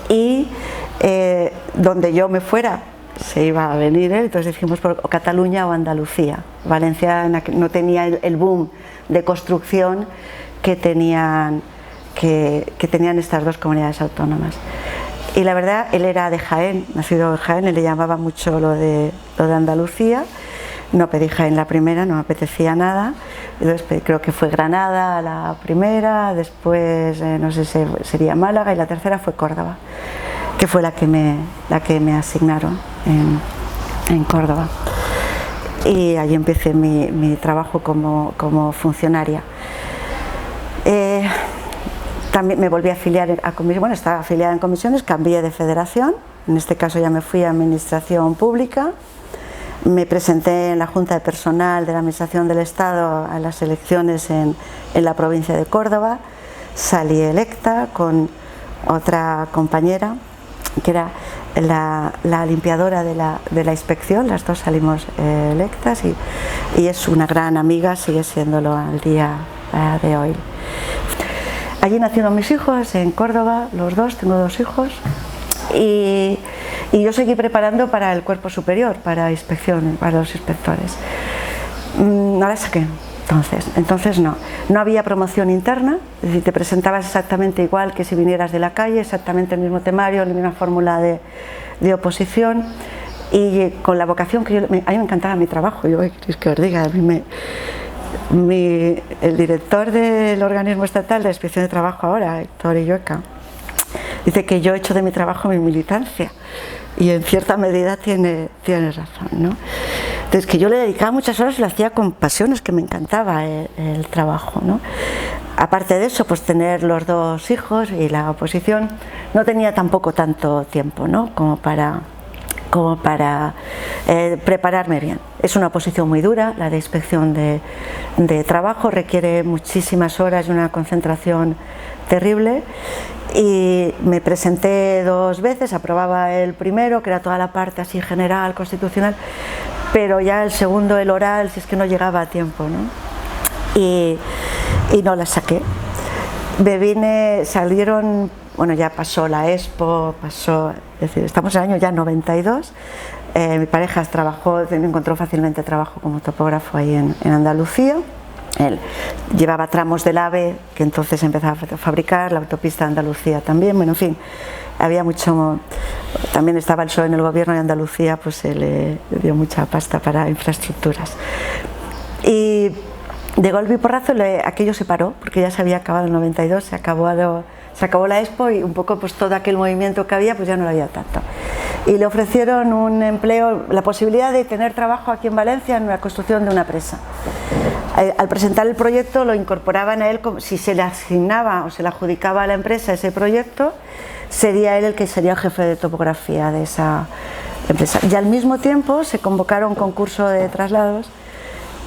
Speaker 2: y donde yo me fuera se iba a venir él, entonces dijimos por Cataluña o Andalucía. Valencia no tenía el boom de construcción que tenían estas 2 comunidades autónomas. Y la verdad, él era de Jaén, nacido en Jaén, él le llamaba mucho lo de Andalucía. No pedí Jaén la primera, no me apetecía nada. Entonces, creo que fue Granada la primera, después no sé si sería Málaga, y la tercera fue Córdoba, que fue la que me asignaron en Córdoba. Y allí empecé mi trabajo como funcionaria. También me volví a afiliar a comisiones, bueno, estaba afiliada en comisiones, cambié de federación, en este caso ya me fui a Administración Pública, me presenté en la Junta de Personal de la Administración del Estado a las elecciones en la provincia de Córdoba, salí electa con otra compañera que era la limpiadora de la inspección, las 2 salimos electas, y es una gran amiga, sigue siéndolo al día de hoy. Allí nacieron mis hijos, en Córdoba, los 2, tengo 2 hijos, y yo seguí preparando para el cuerpo superior, para inspección, para los inspectores. No la saqué, entonces no había promoción interna, es decir, te presentabas exactamente igual que si vinieras de la calle, exactamente el mismo temario, la misma fórmula de oposición, y con la vocación que a mí me encantaba mi trabajo. Yo, ¿qué queréis que os diga? A mí el director del organismo estatal de inspección de trabajo ahora, Héctor Illueca, dice que yo he hecho de mi trabajo mi militancia, y en cierta medida tiene razón, ¿no? Entonces, que yo le dedicaba muchas horas y lo hacía con pasión, es que me encantaba el trabajo, ¿no? aparte de eso, pues tener los 2 hijos y la oposición, no tenía tampoco tanto tiempo, ¿no? como para prepararme bien. Es una oposición muy dura, la de inspección de trabajo, requiere muchísimas horas y una concentración terrible, y me presenté 2 veces, aprobaba el primero, que era toda la parte así general, constitucional, pero ya el segundo, el oral, si es que no llegaba a tiempo, ¿no? Y no la saqué. Me vine, salieron, bueno, ya pasó la Expo, es decir, estamos en el año ya 92, mi pareja encontró fácilmente trabajo como topógrafo ahí en Andalucía. Él llevaba tramos del AVE que entonces empezaba a fabricar, la autopista de Andalucía también, bueno, en fin, había mucho, también estaba el PSOE en el gobierno de Andalucía, pues se le dio mucha pasta para infraestructuras. Y de golpe y porrazo aquello se paró, porque ya se había acabado el 92, se acabó la Expo y un poco pues todo aquel movimiento que había pues ya no lo había tanto. Y le ofrecieron un empleo, la posibilidad de tener trabajo aquí en Valencia en la construcción de una presa. Al presentar el proyecto lo incorporaban a él, si se le asignaba o se le adjudicaba a la empresa ese proyecto, sería él el que sería el jefe de topografía de esa empresa. Y al mismo tiempo se convocaron un concurso de traslados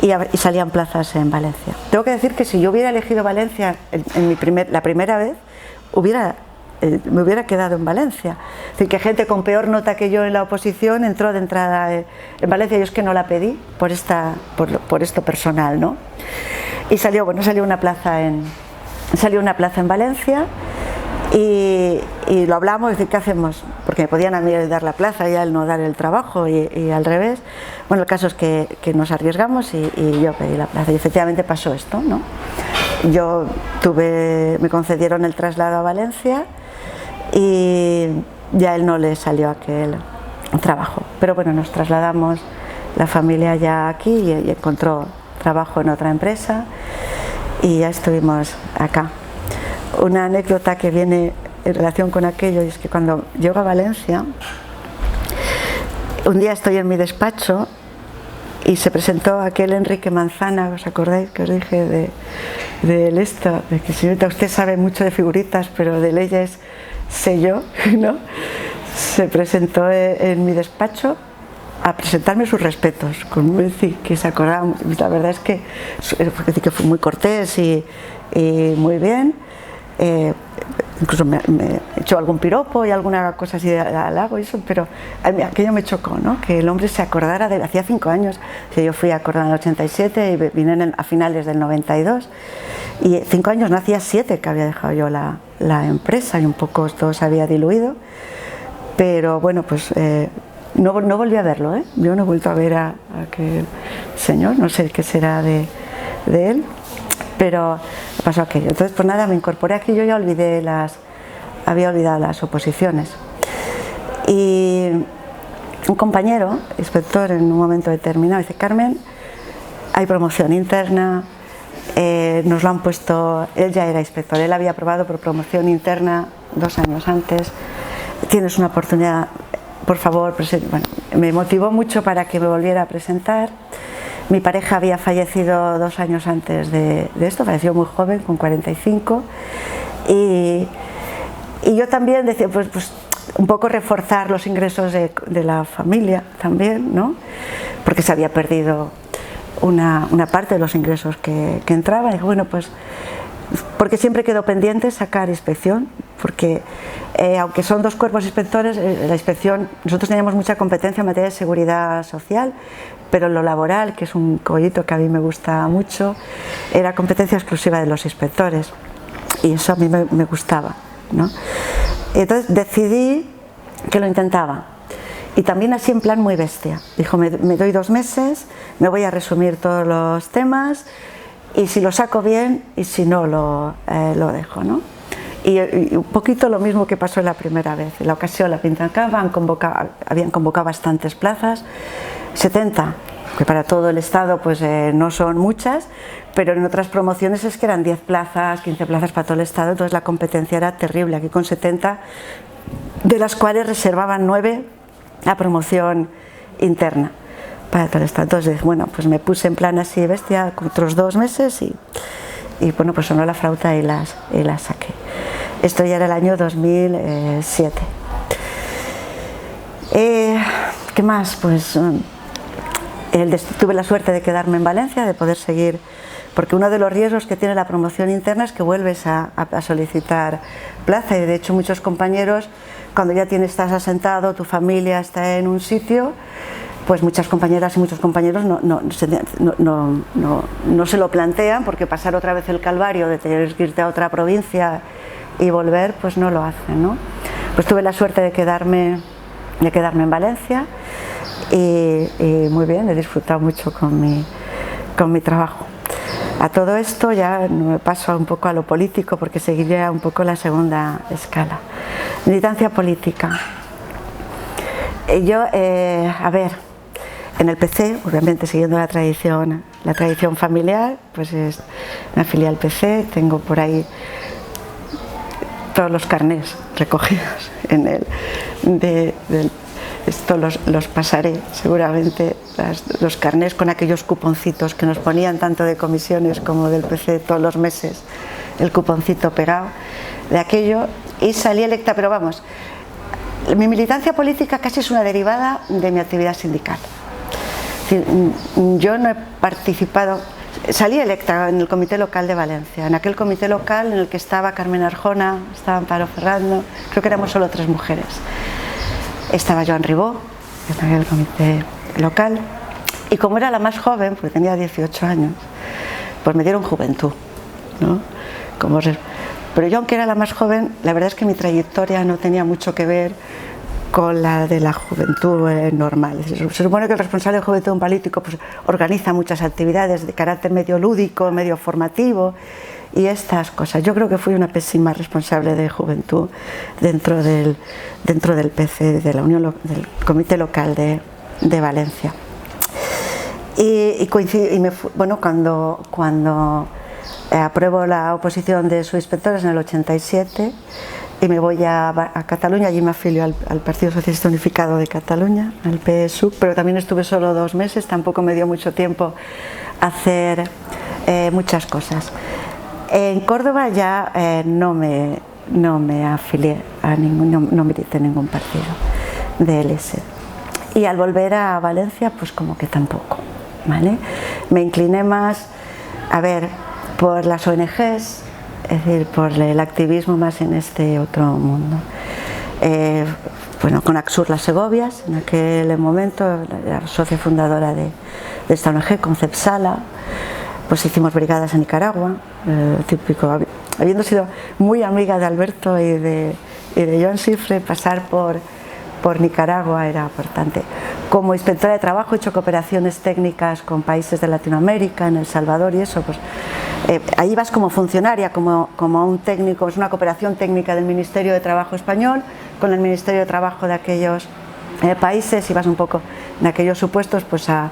Speaker 2: y salían plazas en Valencia. Tengo que decir que si yo hubiera elegido Valencia la primera vez, me hubiera quedado en Valencia. Es decir, que gente con peor nota que yo en la oposición entró de entrada en Valencia. Yo es que no la pedí por esto personal, ¿no? Y salió una plaza en Valencia y lo hablamos, es decir, ¿qué hacemos? Porque me podían a mí dar la plaza y a él no dar el trabajo y al revés. Bueno, el caso es que nos arriesgamos y yo pedí la plaza y efectivamente pasó esto, ¿no? Me concedieron el traslado a Valencia y ya a él no le salió aquel trabajo, pero bueno, nos trasladamos la familia ya aquí y encontró trabajo en otra empresa y ya estuvimos acá. Una anécdota que viene en relación con aquello es que cuando llego a Valencia, un día estoy en mi despacho y se presentó aquel Enrique Manzana, ¿os acordáis que os dije de que señorita, usted sabe mucho de figuritas, pero de leyes sé yo, ¿no? Se presentó en mi despacho a presentarme sus respetos, que se acordaba, la verdad es que fue muy cortés y muy bien. Incluso me echó algún piropo y alguna cosa así de halago y eso, pero aquello me chocó, ¿no? Que el hombre se acordara de hacía 5 años, yo fui acordada en el 87 y vine a finales del 92 y 5 años, no hacía 7 que había dejado yo la empresa y un poco todo se había diluido, pero bueno, pues no volví a verlo, ¿eh? Yo no he vuelto a ver a aquel señor, no sé qué será de él, pero pasó aquello. Entonces, pues nada, me incorporé aquí, yo ya había olvidado las oposiciones. Y un compañero, inspector, en un momento determinado, dice: Carmen, hay promoción interna, nos lo han puesto, él ya era inspector, él había aprobado por promoción interna 2 años antes, tienes una oportunidad, por favor, bueno, me motivó mucho para que me volviera a presentar. Mi pareja había fallecido 2 años antes de esto, falleció muy joven, con 45, y yo también decía, pues un poco reforzar los ingresos de la familia también, ¿no? Porque se había perdido una parte de los ingresos que entraban, y dije, bueno, pues porque siempre quedó pendiente sacar inspección, porque aunque son 2 cuerpos inspectores, la inspección, nosotros teníamos mucha competencia en materia de seguridad social, pero lo laboral, que es un collito que a mí me gusta mucho, era competencia exclusiva de los inspectores y eso a mí me gustaba, ¿no? Entonces decidí que lo intentaba y también así en plan muy bestia. Dijo, me doy 2 meses, me voy a resumir todos los temas y si lo saco bien y si no lo dejo, ¿no? Y un poquito lo mismo que pasó la primera vez. En la ocasión la Pintancaba habían convocado bastantes plazas, 70, que para todo el Estado pues no son muchas, pero en otras promociones es que eran 10 plazas, 15 plazas para todo el Estado, entonces la competencia era terrible. Aquí con 70, de las cuales reservaban 9 a promoción interna para todo el Estado. Entonces, bueno, pues me puse en plan así bestia, otros 2 meses y bueno, pues sonó la flauta y las saqué. Esto ya era el año 2007. ¿Qué más? Pues tuve la suerte de quedarme en Valencia, de poder seguir, porque uno de los riesgos que tiene la promoción interna es que vuelves a solicitar plaza, y de hecho muchos compañeros, cuando ya estás asentado, tu familia está en un sitio, pues muchas compañeras y muchos compañeros no se lo plantean, porque pasar otra vez el calvario de tener que irte a otra provincia y volver, pues no lo hacen, ¿no? Pues tuve la suerte de quedarme en Valencia y muy bien, he disfrutado mucho con mi trabajo. A todo esto ya me paso un poco a lo político, porque seguiría un poco la segunda escala. Militancia política. Yo, a ver, en el PC, obviamente siguiendo la tradición familiar, pues me afilié al PC, tengo por ahí todos los carnés recogidos en esto los pasaré seguramente, los carnés con aquellos cuponcitos que nos ponían tanto de comisiones como del PC todos los meses, el cuponcito pegado de aquello, y salí electa. Pero vamos, mi militancia política casi es una derivada de mi actividad sindical. Es decir, yo no he participado, salí electa en el comité local de Valencia, en aquel comité local en el que estaba Carmen Arjona, estaba Amparo Ferrando, creo que éramos solo 3 mujeres. Estaba Joan Ribó, en el comité local, y como era la más joven, porque tenía 18 años, pues me dieron juventud, ¿no? Pero yo, aunque era la más joven, la verdad es que mi trayectoria no tenía mucho que ver con la de la juventud normal. Se supone que el responsable de juventud de un político pues organiza muchas actividades de carácter medio lúdico, medio formativo y estas cosas. Yo creo que fui una pésima responsable de juventud dentro del PC, de la Unión, del Comité Local de Valencia. Bueno, cuando apruebo la oposición de subinspectores en el 87 y me voy a Cataluña, allí me afilio al Partido Socialista Unificado de Cataluña, al PSUC, pero también estuve solo 2 meses, tampoco me dio mucho tiempo a hacer muchas cosas. En Córdoba ya no me afilié a no milité en ningún partido de LS. Y al volver a Valencia, pues como que tampoco, ¿vale? Me incliné más, a ver, por las ONGs, es decir, por el activismo más en este otro mundo. Bueno, con Axur Las Segovias, en aquel momento, la socia fundadora de esta ONG, con Cepsala, pues hicimos brigadas en Nicaragua, típico, habiendo sido muy amiga de Alberto y de Joan Sifre, pasar por Nicaragua era importante. Como inspectora de trabajo he hecho cooperaciones técnicas con países de Latinoamérica, en El Salvador y eso, pues ahí vas como funcionaria, como un técnico, es una cooperación técnica del Ministerio de Trabajo español con el Ministerio de Trabajo de aquellos países, y vas un poco en aquellos supuestos pues a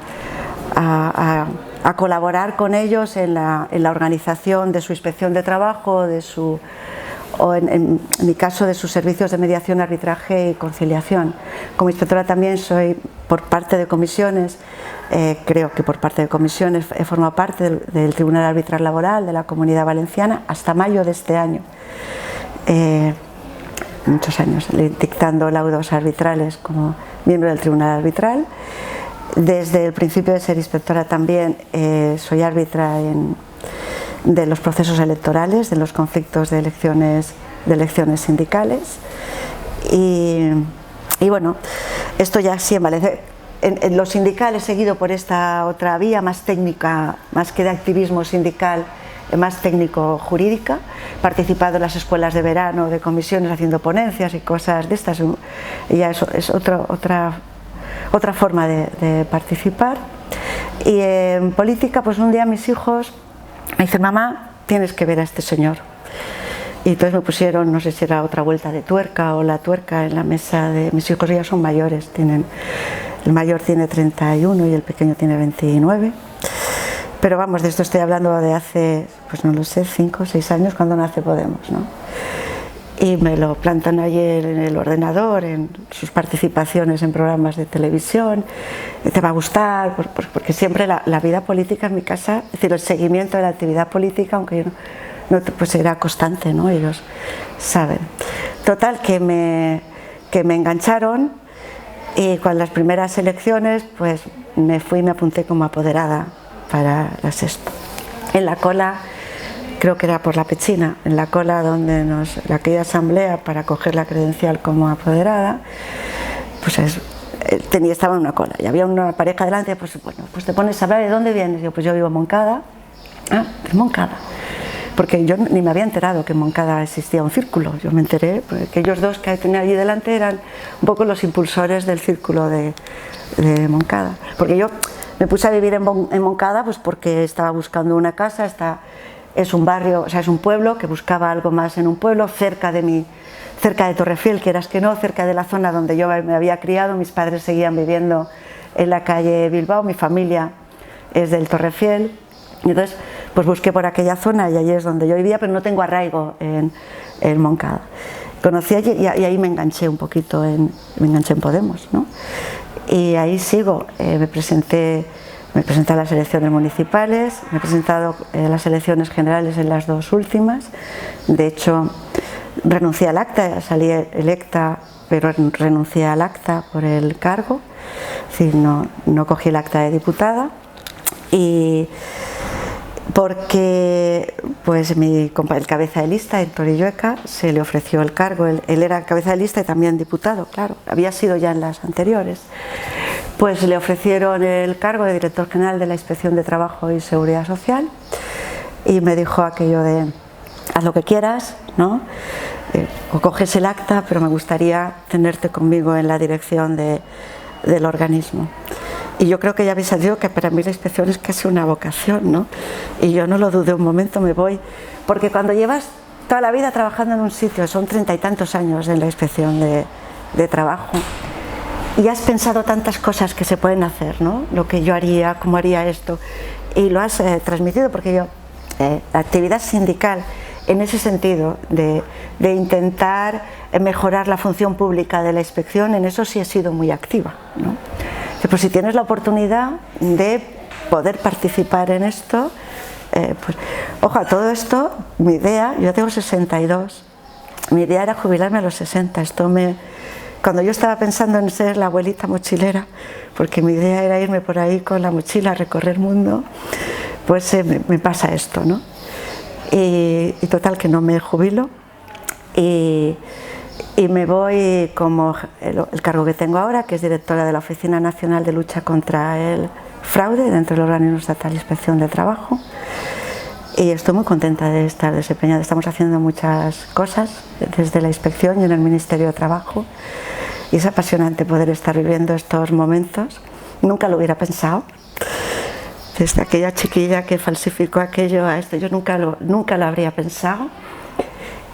Speaker 2: colaborar con ellos en la organización de su inspección de trabajo, o en mi caso de sus servicios de mediación, arbitraje y conciliación. Como inspectora también soy por parte de comisiones, creo que por parte de comisiones he formado parte del Tribunal Arbitral Laboral de la Comunidad Valenciana hasta mayo de este año. Muchos años dictando laudos arbitrales como miembro del Tribunal Arbitral. Desde el principio de ser inspectora también soy árbitra de los procesos electorales, de los conflictos de elecciones sindicales y bueno, esto ya sí en Valencia. En lo sindical he seguido por esta otra vía más técnica, más que de activismo sindical, más técnico-jurídica, participado en las escuelas de verano, de comisiones haciendo ponencias y cosas de estas, ya eso es otra forma de participar. Y en política, pues un día mis hijos me dicen: mamá, tienes que ver a este señor. Y entonces me pusieron, no sé si era otra vuelta de tuerca o la tuerca en la mesa de mis hijos. Ya son mayores, el mayor tiene 31 y el pequeño tiene 29. Pero vamos, de esto estoy hablando de hace, pues no lo sé, 5 o 6 años, cuando nace Podemos, ¿no? y me lo plantan allí en el ordenador, en sus participaciones en programas de televisión. Te va a gustar, porque siempre la vida política en mi casa, es decir, el seguimiento de la actividad política, aunque yo no, pues era constante, ¿no? Ellos saben. Total, que me engancharon, y con las primeras elecciones pues me apunté como apoderada para la Sexta. En la cola, creo que era por la Pechina, en la cola donde aquella asamblea para coger la credencial como apoderada, pues estaba en una cola y había una pareja delante, pues bueno, pues te pones a hablar, ¿de dónde vienes? Yo, pues yo vivo en Moncada. Ah, de Moncada. Porque yo ni me había enterado que en Moncada existía un círculo. Yo me enteré que ellos dos que tenía allí delante eran un poco los impulsores del círculo de Moncada. Porque yo me puse a vivir en Moncada pues porque estaba buscando una casa. Es un barrio, o sea, es un pueblo que buscaba algo más en un pueblo, cerca de Torrefiel, quieras que no, cerca de la zona donde yo me había criado. Mis padres seguían viviendo en la calle Bilbao, mi familia es del Torrefiel. Y entonces pues busqué por aquella zona y allí es donde yo vivía, pero no tengo arraigo en Moncada. Conocí allí y ahí me enganché un poquito, me enganché en Podemos, ¿no? Y ahí sigo, me presenté a las elecciones municipales, me he presentado a las elecciones generales en las dos últimas. De hecho, renuncié al acta, salí electa, pero renuncié al acta por el cargo, es decir, no cogí el acta de diputada. Y porque pues el cabeza de lista, Héctor Illueca, se le ofreció el cargo, él era cabeza de lista y también diputado, claro, había sido ya en las anteriores, pues le ofrecieron el cargo de director general de la Inspección de Trabajo y Seguridad Social y me dijo aquello de haz lo que quieras, ¿no? O coges el acta, pero me gustaría tenerte conmigo en la dirección del organismo. Y yo creo que ya habéis sabido que para mí la inspección es casi una vocación, ¿no? Y yo no lo dudé un momento, me voy. Porque cuando llevas toda la vida trabajando en un sitio, son 30 y tantos años en la inspección de trabajo, y has pensado tantas cosas que se pueden hacer, ¿no? Lo que yo haría, cómo haría esto, y lo has transmitido, porque yo, la actividad sindical, en ese sentido, de intentar mejorar la función pública de la inspección, en eso sí he sido muy activa, ¿no? Pues si tienes la oportunidad de poder participar en esto, pues, ojo, a todo esto, mi idea, yo tengo 62, mi idea era jubilarme a los 60, cuando yo estaba pensando en ser la abuelita mochilera, porque mi idea era irme por ahí con la mochila a recorrer el mundo, pues me pasa esto, ¿no? Y total que no me jubilo y me voy como el cargo que tengo ahora, que es directora de la Oficina Nacional de Lucha contra el Fraude dentro del Organismo Estatal de Inspección de Trabajo, y estoy muy contenta de estar desempeñada. Estamos haciendo muchas cosas desde la inspección y en el Ministerio de Trabajo y es apasionante poder estar viviendo estos momentos. Nunca lo hubiera pensado, desde aquella chiquilla que falsificó aquello a esto, yo nunca lo habría pensado,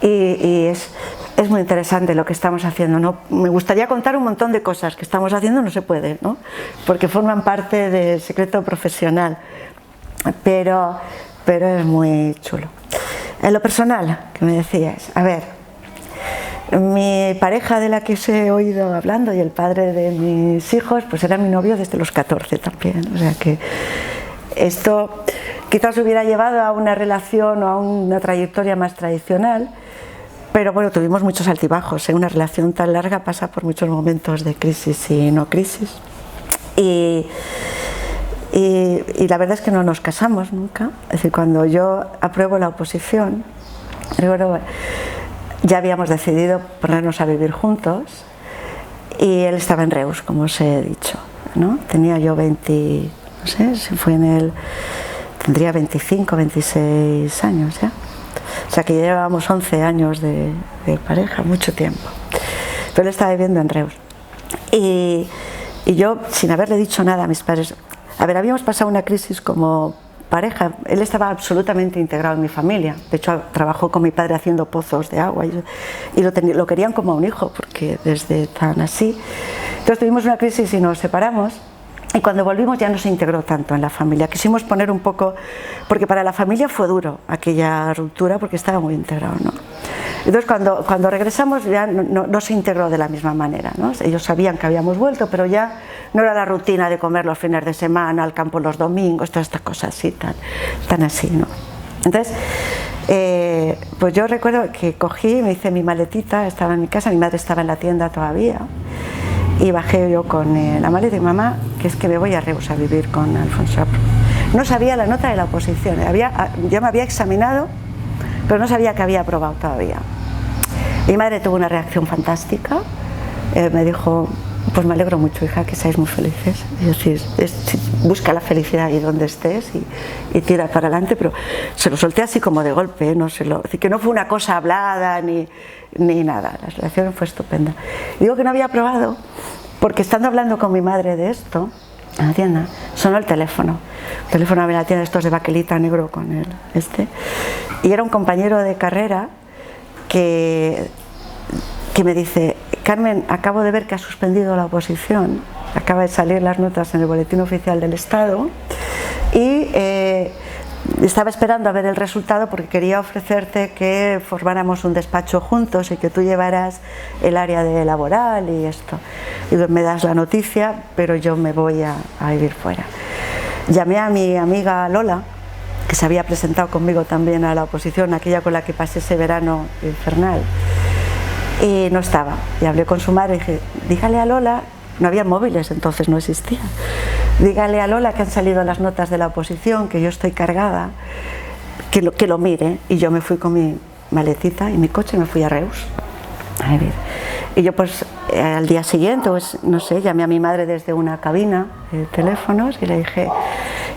Speaker 2: y es muy interesante lo que estamos haciendo, ¿no? Me gustaría contar un montón de cosas que estamos haciendo, no se puede, ¿no? Porque forman parte del secreto profesional, pero es muy chulo. En lo personal, que me decías, a ver, mi pareja de la que os he oído hablando y el padre de mis hijos, pues era mi novio desde los 14 también, o sea que esto quizás hubiera llevado a una relación o a una trayectoria más tradicional, pero bueno, tuvimos muchos altibajos, ¿eh? Una relación tan larga pasa por muchos momentos de crisis y no crisis. Y la verdad es que no nos casamos nunca, es decir, cuando yo apruebo la oposición, ya habíamos decidido ponernos a vivir juntos y él estaba en Reus, como os he dicho, ¿no? Tenía yo 20, no sé, tendría 25, 26 años ya. O sea que ya llevábamos 11 años de pareja, mucho tiempo. Pero él estaba viviendo en Reus. Y yo, sin haberle dicho nada a mis padres, a ver, habíamos pasado una crisis como pareja, él estaba absolutamente integrado en mi familia, de hecho trabajó con mi padre haciendo pozos de agua y lo querían como a un hijo, porque desde tan así. Entonces tuvimos una crisis y nos separamos. Y cuando volvimos ya no se integró tanto en la familia. Quisimos poner un poco, porque para la familia fue duro aquella ruptura porque estaba muy integrado, ¿no? Entonces cuando regresamos ya no se integró de la misma manera, ¿no? Ellos sabían que habíamos vuelto, pero ya no era la rutina de comer los fines de semana, al campo los domingos, todas estas cosas así, tan así, ¿no? Entonces, pues yo recuerdo que cogí, me hice mi maletita, estaba en mi casa, mi madre estaba en la tienda todavía, y bajé yo con la maleta y mamá, que es que me voy a Reus a vivir con Alfonso. No sabía la nota de la oposición, yo me había examinado, pero no sabía que había aprobado todavía. Mi madre tuvo una reacción fantástica, me dijo, pues me alegro mucho, hija, que seáis muy felices. Y yo, sí, busca la felicidad ahí donde estés y tira para adelante, pero se lo solté así como de golpe, así que no fue una cosa hablada ni nada, la relación fue estupenda. Digo que no había aprobado porque estando hablando con mi madre de esto, en la tienda, sonó el teléfono de la tienda, estos de baquelita negro con y era un compañero de carrera que me dice, Carmen, acabo de ver que has suspendido la oposición, acaba de salir las notas en el boletín oficial del Estado y estaba esperando a ver el resultado porque quería ofrecerte que formáramos un despacho juntos y que tú llevaras el área de laboral y esto. Y me das la noticia, pero yo me voy a vivir fuera. Llamé a mi amiga Lola, que se había presentado conmigo también a la oposición, aquella con la que pasé ese verano infernal, y no estaba. Y hablé con su madre y dije, dígale a Lola, no había móviles, entonces no existía, dígale a Lola que han salido las notas de la oposición, que yo estoy cargada, que lo mire. Y yo me fui con mi maletita y mi coche y me fui a Reus a ver. Y yo pues al día siguiente, pues no sé, llamé a mi madre desde una cabina de teléfonos y le dije,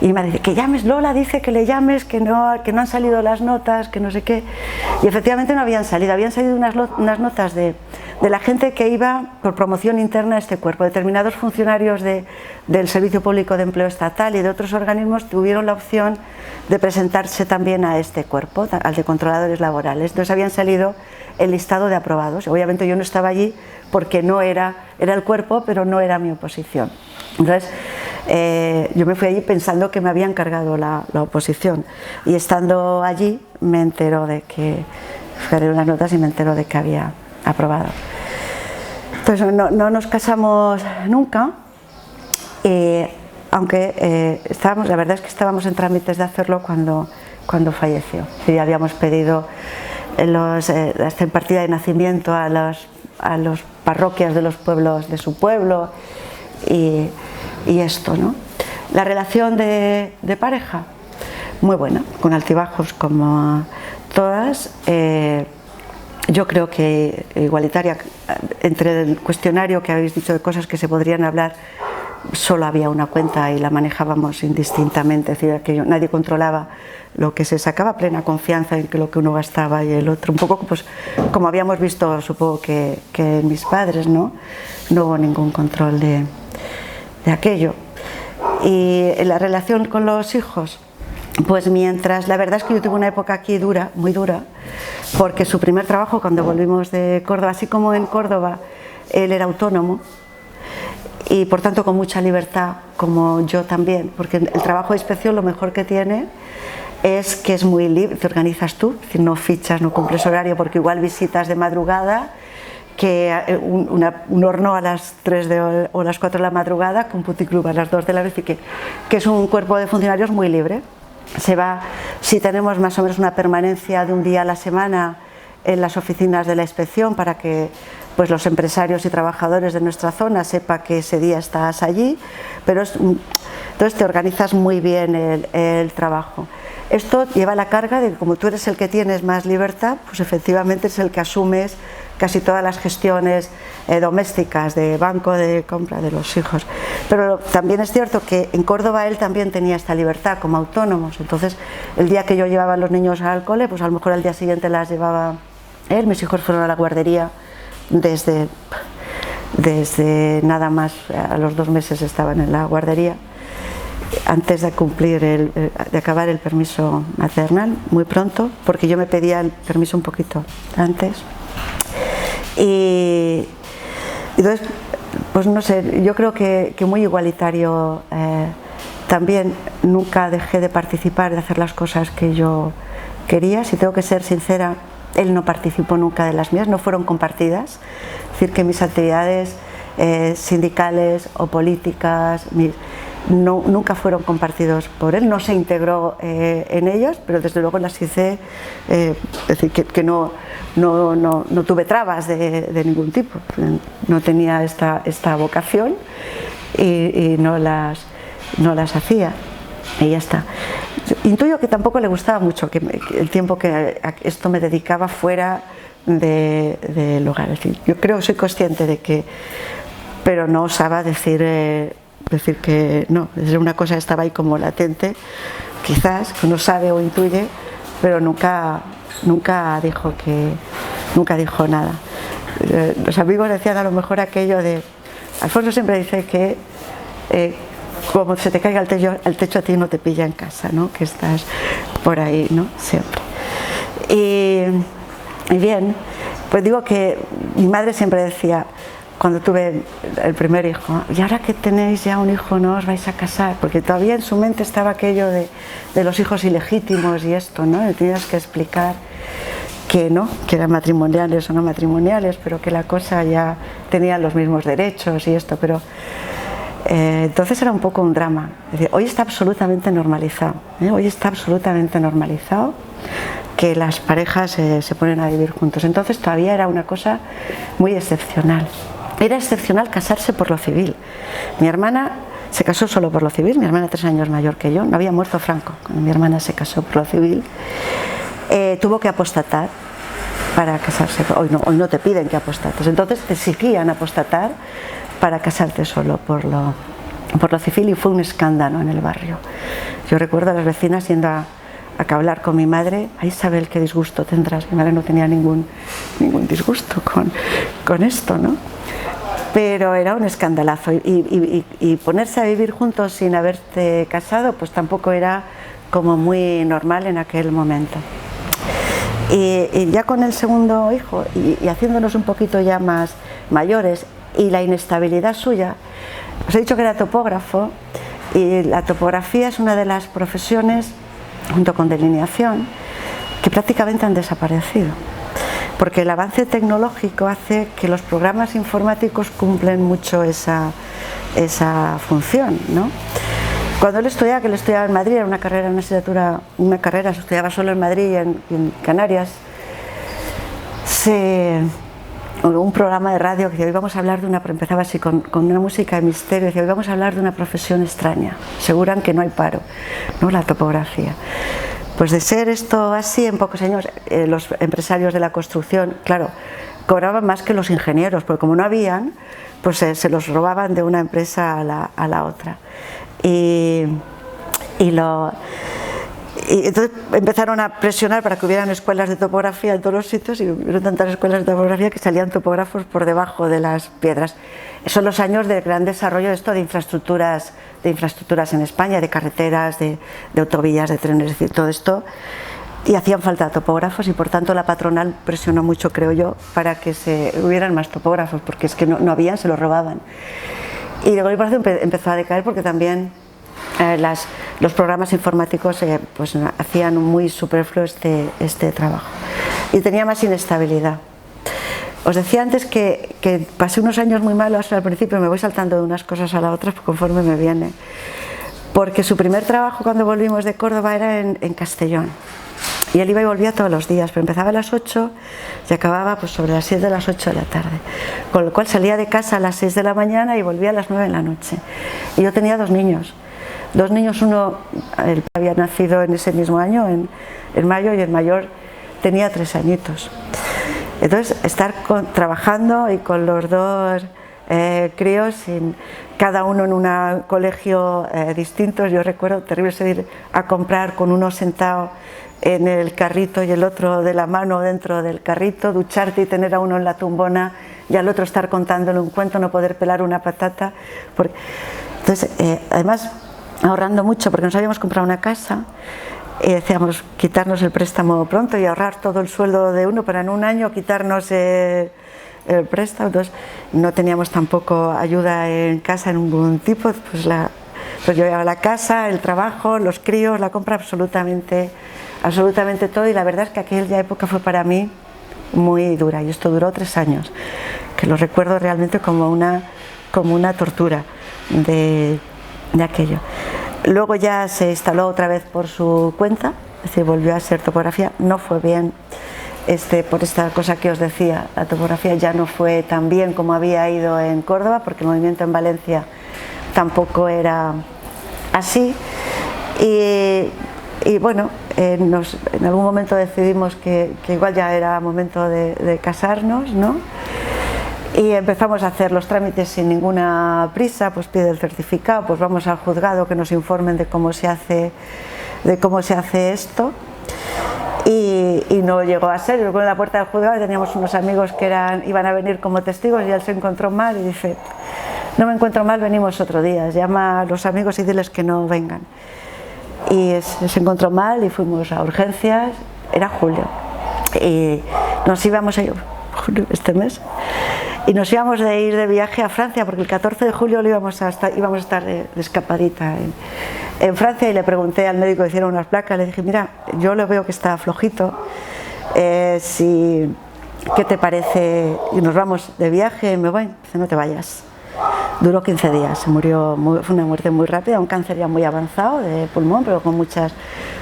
Speaker 2: y me dice, que llames, Lola dice que le llames, que no han salido las notas, que no sé qué. Y efectivamente no habían salido unas notas de la gente que iba por promoción interna a este cuerpo. Determinados funcionarios del Servicio Público de Empleo Estatal y de otros organismos tuvieron la opción de presentarse también a este cuerpo, al de controladores laborales. Entonces habían salido el listado de aprobados. Obviamente yo no estaba allí porque no era el cuerpo, pero no era mi oposición. Entonces yo me fui allí pensando que me habían cargado la oposición, y estando allí me entero de que fueron las notas y me entero de que había aprobado. Entonces no nos casamos nunca, aunque la verdad es que estábamos en trámites de hacerlo cuando falleció. Ya habíamos pedido en partida de nacimiento a las parroquias de los pueblos de su pueblo y esto, ¿no? La relación de pareja, muy buena, con altibajos como todas. Yo creo que igualitaria. Entre el cuestionario que habéis dicho de cosas que se podrían hablar, solo había una cuenta y la manejábamos indistintamente, es decir, que nadie controlaba lo que se sacaba, plena confianza en que lo que uno gastaba y el otro, un poco pues como habíamos visto, supongo que mis padres, no hubo ningún control de aquello. Y la relación con los hijos, pues mientras, la verdad es que yo tuve una época aquí dura, muy dura, porque su primer trabajo cuando volvimos de Córdoba, así como en Córdoba él era autónomo y por tanto con mucha libertad, como yo también, porque el trabajo de inspección lo mejor que tiene es que es muy libre, te organizas tú, es decir, no fichas, no cumples horario, porque igual visitas de madrugada, que un horno a las 3 o las 4 de la madrugada, que un puticlub a las 2 de la noche, que es un cuerpo de funcionarios muy libre. Se va, si tenemos más o menos una permanencia de un día a la semana en las oficinas de la inspección, para que pues los empresarios y trabajadores de nuestra zona sepan que ese día estás allí, pero entonces te organizas muy bien el trabajo. Esto lleva la carga de que como tú eres el que tienes más libertad, pues efectivamente es el que asumes casi todas las gestiones domésticas, de banco, de compra de los hijos. Pero también es cierto que en Córdoba él también tenía esta libertad como autónomos. Entonces el día que yo llevaba a los niños al cole, pues a lo mejor al día siguiente las llevaba él. Mis hijos fueron a la guardería desde nada más, a los 2 meses estaban en la guardería, antes de de acabar el permiso maternal, muy pronto, porque yo me pedía el permiso un poquito antes. Y entonces, pues no sé, yo creo que muy igualitario. También nunca dejé de participar, de hacer las cosas que yo quería. Si tengo que ser sincera, él no participó nunca de las mías, no fueron compartidas, es decir, que mis actividades sindicales o políticas nunca fueron compartidos por él, no se integró en ellos, pero desde luego las hice, es decir, que no tuve trabas de ningún tipo, no tenía esta vocación y no las hacía y ya está. Intuyo que tampoco le gustaba mucho que el tiempo que a esto me dedicaba fuera del hogar, es decir, yo creo, soy consciente de que, pero no osaba decir que no, es una cosa que estaba ahí como latente, quizás, que uno sabe o intuye, pero nunca dijo nada. Los amigos decían a lo mejor aquello de, Alfonso siempre dice que como se te caiga el techo a ti no te pilla en casa, ¿no? Que estás por ahí, ¿no? Siempre. Y bien, pues digo que mi madre siempre decía, cuando tuve el primer hijo, y ahora que tenéis ya un hijo no os vais a casar, porque todavía en su mente estaba aquello de los hijos ilegítimos y esto, ¿no? Le tenías que explicar que no, que eran matrimoniales o no matrimoniales, pero que la cosa ya tenía los mismos derechos y esto, pero entonces era un poco un drama. Es decir, hoy está absolutamente normalizado, hoy está absolutamente normalizado que las parejas se ponen a vivir juntos, entonces todavía era una cosa muy excepcional. Era excepcional casarse por lo civil. Mi hermana se casó solo por lo civil, mi hermana 3 años mayor que yo, no había muerto Franco cuando mi hermana se casó por lo civil. Tuvo que apostatar para casarse, hoy no te piden que apostates, entonces te exigían apostatar para casarte solo por lo civil y fue un escándalo en el barrio. Yo recuerdo a las vecinas yendo a hablar con mi madre, a Isabel, qué disgusto tendrás, mi madre no tenía ningún disgusto con esto, ¿no? Pero era un escandalazo y ponerse a vivir juntos sin haberte casado pues tampoco era como muy normal en aquel momento. Y ya con el segundo hijo y haciéndonos un poquito ya más mayores y la inestabilidad suya, os he dicho que era topógrafo y la topografía es una de las profesiones, junto con delineación, que prácticamente han desaparecido. Porque el avance tecnológico hace que los programas informáticos cumplen mucho esa función, ¿no? Cuando él estudiaba, que él estudiaba en Madrid, era una carrera, se estudiaba solo en Madrid y en Canarias, un programa de radio que decía, hoy vamos a hablar de empezaba así con una música de misterio, decía, hoy vamos a hablar de una profesión extraña, aseguran que no hay paro, ¿no? La topografía. Pues de ser esto así, en pocos años, los empresarios de la construcción, claro, cobraban más que los ingenieros, porque como no habían, pues se los robaban de una empresa a la otra. Y entonces empezaron a presionar para que hubieran escuelas de topografía en todos los sitios y hubieron tantas escuelas de topografía que salían topógrafos por debajo de las piedras. Son los años del gran desarrollo de esto de infraestructuras en España, de carreteras, de autovías, de trenes, es decir, todo esto, y hacían falta topógrafos y por tanto la patronal presionó mucho, creo yo, para que hubieran más topógrafos, porque es que no habían, se los robaban. Y de golpe empezó a decaer porque también los programas informáticos pues hacían muy superfluo este trabajo y tenía más inestabilidad. Os decía antes que pasé unos años muy malos al principio, me voy saltando de unas cosas a las otras conforme me viene, porque su primer trabajo cuando volvimos de Córdoba era en Castellón y él iba y volvía todos los días, pero empezaba a las 8 y acababa pues sobre las 7 de las 8 de la tarde, con lo cual salía de casa a las 6 de la mañana y volvía a las 9 de la noche. Y yo tenía dos niños, uno él había nacido en ese mismo año, en mayo, y el mayor tenía 3 añitos. Entonces estar trabajando y con los dos críos, cada uno en un colegio distintos. Yo recuerdo terrible ir a comprar con uno sentado en el carrito y el otro de la mano dentro del carrito, ducharte y tener a uno en la tumbona y al otro estar contándole un cuento, no poder pelar una patata. Entonces, además ahorrando mucho porque nos habíamos comprado una casa. Decíamos quitarnos el préstamo pronto y ahorrar todo el sueldo de uno para en un año quitarnos el préstamo. Entonces no teníamos tampoco ayuda en casa en ningún tipo, pues yo llevaba la casa, el trabajo, los críos, la compra, absolutamente todo. Y la verdad es que aquella época fue para mí muy dura, y esto duró 3 años, que lo recuerdo realmente como una tortura de aquello. Luego ya se instaló otra vez por su cuenta, es decir, volvió a ser topografía, no fue bien. Por esta cosa que os decía, la topografía ya no fue tan bien como había ido en Córdoba, porque el movimiento en Valencia tampoco era así, y bueno, en algún momento decidimos que igual ya era momento de casarnos, ¿no? Y empezamos a hacer los trámites sin ninguna prisa, pues pide el certificado, pues vamos al juzgado que nos informen de cómo se hace esto. Y no llegó a ser. Yo con la puerta del juzgado teníamos unos amigos que iban a venir como testigos, y él se encontró mal y dice: no me encuentro mal, venimos otro día, llama a los amigos y diles que no vengan. Y se encontró mal y fuimos a urgencias, era julio, y nos íbamos a ir, este mes, y nos íbamos a ir de viaje a Francia, porque el 14 de julio íbamos a estar de escapadita en Francia, y le pregunté al médico que hiciera unas placas, le dije: mira, yo lo veo que está flojito, ¿qué te parece? Y nos vamos de viaje, me voy. Dice: no te vayas. Duró 15 días, se murió, fue una muerte muy rápida, un cáncer ya muy avanzado de pulmón, pero con muchas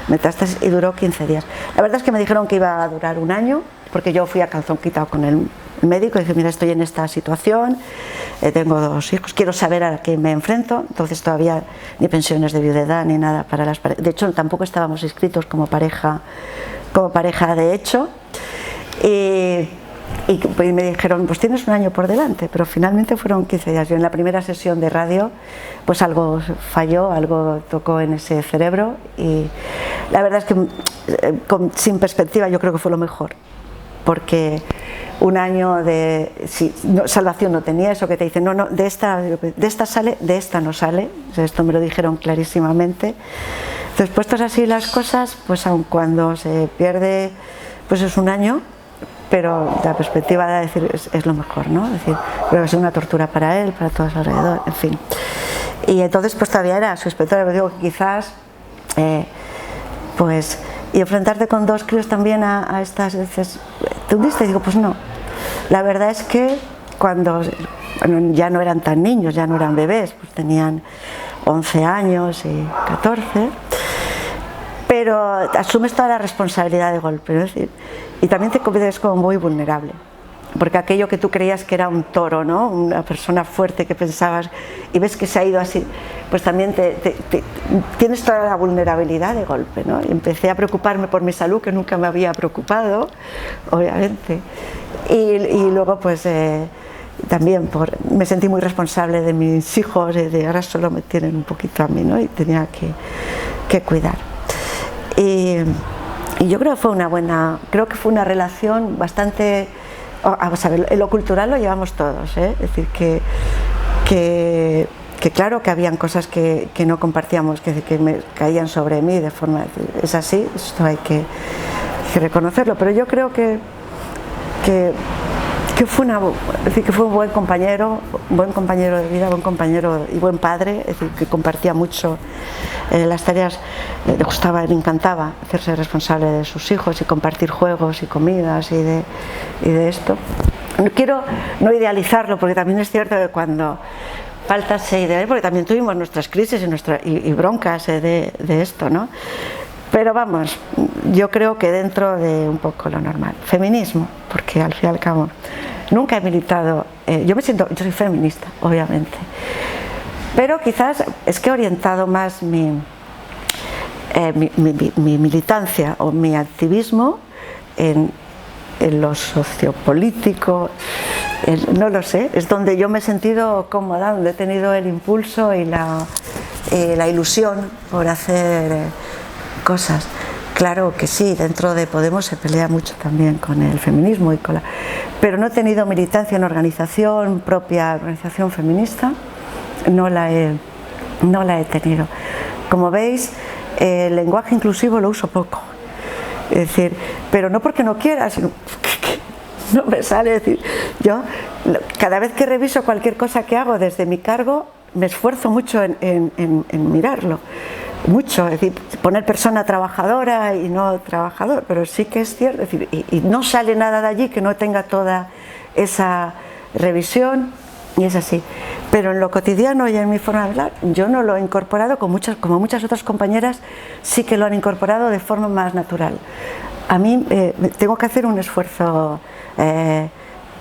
Speaker 2: metástasis, y duró 15 días. La verdad es que me dijeron que iba a durar un año, porque yo fui a calzón quitado con el médico y dije: mira, estoy en esta situación, tengo 2 hijos, quiero saber a qué me enfrento. Entonces todavía ni pensiones de viudedad ni nada para las parejas, de hecho tampoco estábamos inscritos como pareja de hecho, y me dijeron: pues tienes un año por delante, pero finalmente fueron 15 días. Yo en la primera sesión de radio pues algo falló, algo tocó en ese cerebro, y la verdad es que sin perspectiva yo creo que fue lo mejor, porque un año salvación no tenía, eso que te dicen: no, de esta sale, de esta no sale. O sea, esto me lo dijeron clarísimamente. Entonces, puestas así las cosas, pues aun cuando se pierde, pues es un año, pero la perspectiva de decir es lo mejor, ¿no? Es decir, creo que es una tortura para él, para todos alrededor, en fin. Y entonces pues todavía era su espectador, pero digo que quizás pues, y enfrentarte con 2 críos también a estas veces, ¿te hundiste? Y digo: pues no, la verdad es que cuando ya no eran tan niños, ya no eran bebés, pues tenían 11 años y 14, pero asumes toda la responsabilidad de golpe, ¿no? Es decir, y también te conviertes como muy vulnerable, porque aquello que tú creías que era un toro, ¿no? Una persona fuerte que pensabas, y ves que se ha ido así, pues también tienes toda la vulnerabilidad de golpe, ¿no? Y empecé a preocuparme por mi salud, que nunca me había preocupado, obviamente, y luego pues también me sentí muy responsable de mis hijos, de ahora solo me tienen un poquito a mí, ¿no? Y tenía que cuidar. Y yo creo que fue una relación bastante, vamos a ver, en lo cultural lo llevamos todos, ¿eh? Es decir, que claro que habían cosas que no compartíamos, que me caían sobre mí de forma, es así, esto hay que reconocerlo, pero yo creo que fue un buen compañero de vida, buen compañero y buen padre, es decir, que compartía mucho las tareas, le encantaba hacerse responsable de sus hijos y compartir juegos y comidas y de esto. No quiero no idealizarlo, porque también es cierto que cuando falta ese ideal, porque también tuvimos nuestras crisis y broncas de esto, ¿no? Pero vamos, yo creo que dentro de un poco lo normal. Feminismo, porque al fin y al cabo nunca he militado, yo soy feminista, obviamente, pero quizás es que he orientado más mi militancia o mi activismo en lo sociopolítico, no lo sé, es donde yo me he sentido cómoda, donde he tenido el impulso y la ilusión por hacer cosas. Claro que sí, dentro de Podemos se pelea mucho también con el feminismo, pero no he tenido militancia en propia organización feminista, no la he tenido. Como veis, el lenguaje inclusivo lo uso poco, es decir, pero no porque no quiera, sino que no me sale. Es decir, yo cada vez que reviso cualquier cosa que hago desde mi cargo, me esfuerzo mucho en mirarlo, mucho, es decir, poner persona trabajadora y no trabajador, pero sí que es cierto, es decir, y no sale nada de allí que no tenga toda esa revisión, y es así. Pero en lo cotidiano y en mi forma de hablar, yo no lo he incorporado, como muchas otras compañeras sí que lo han incorporado de forma más natural. A mí tengo que hacer un esfuerzo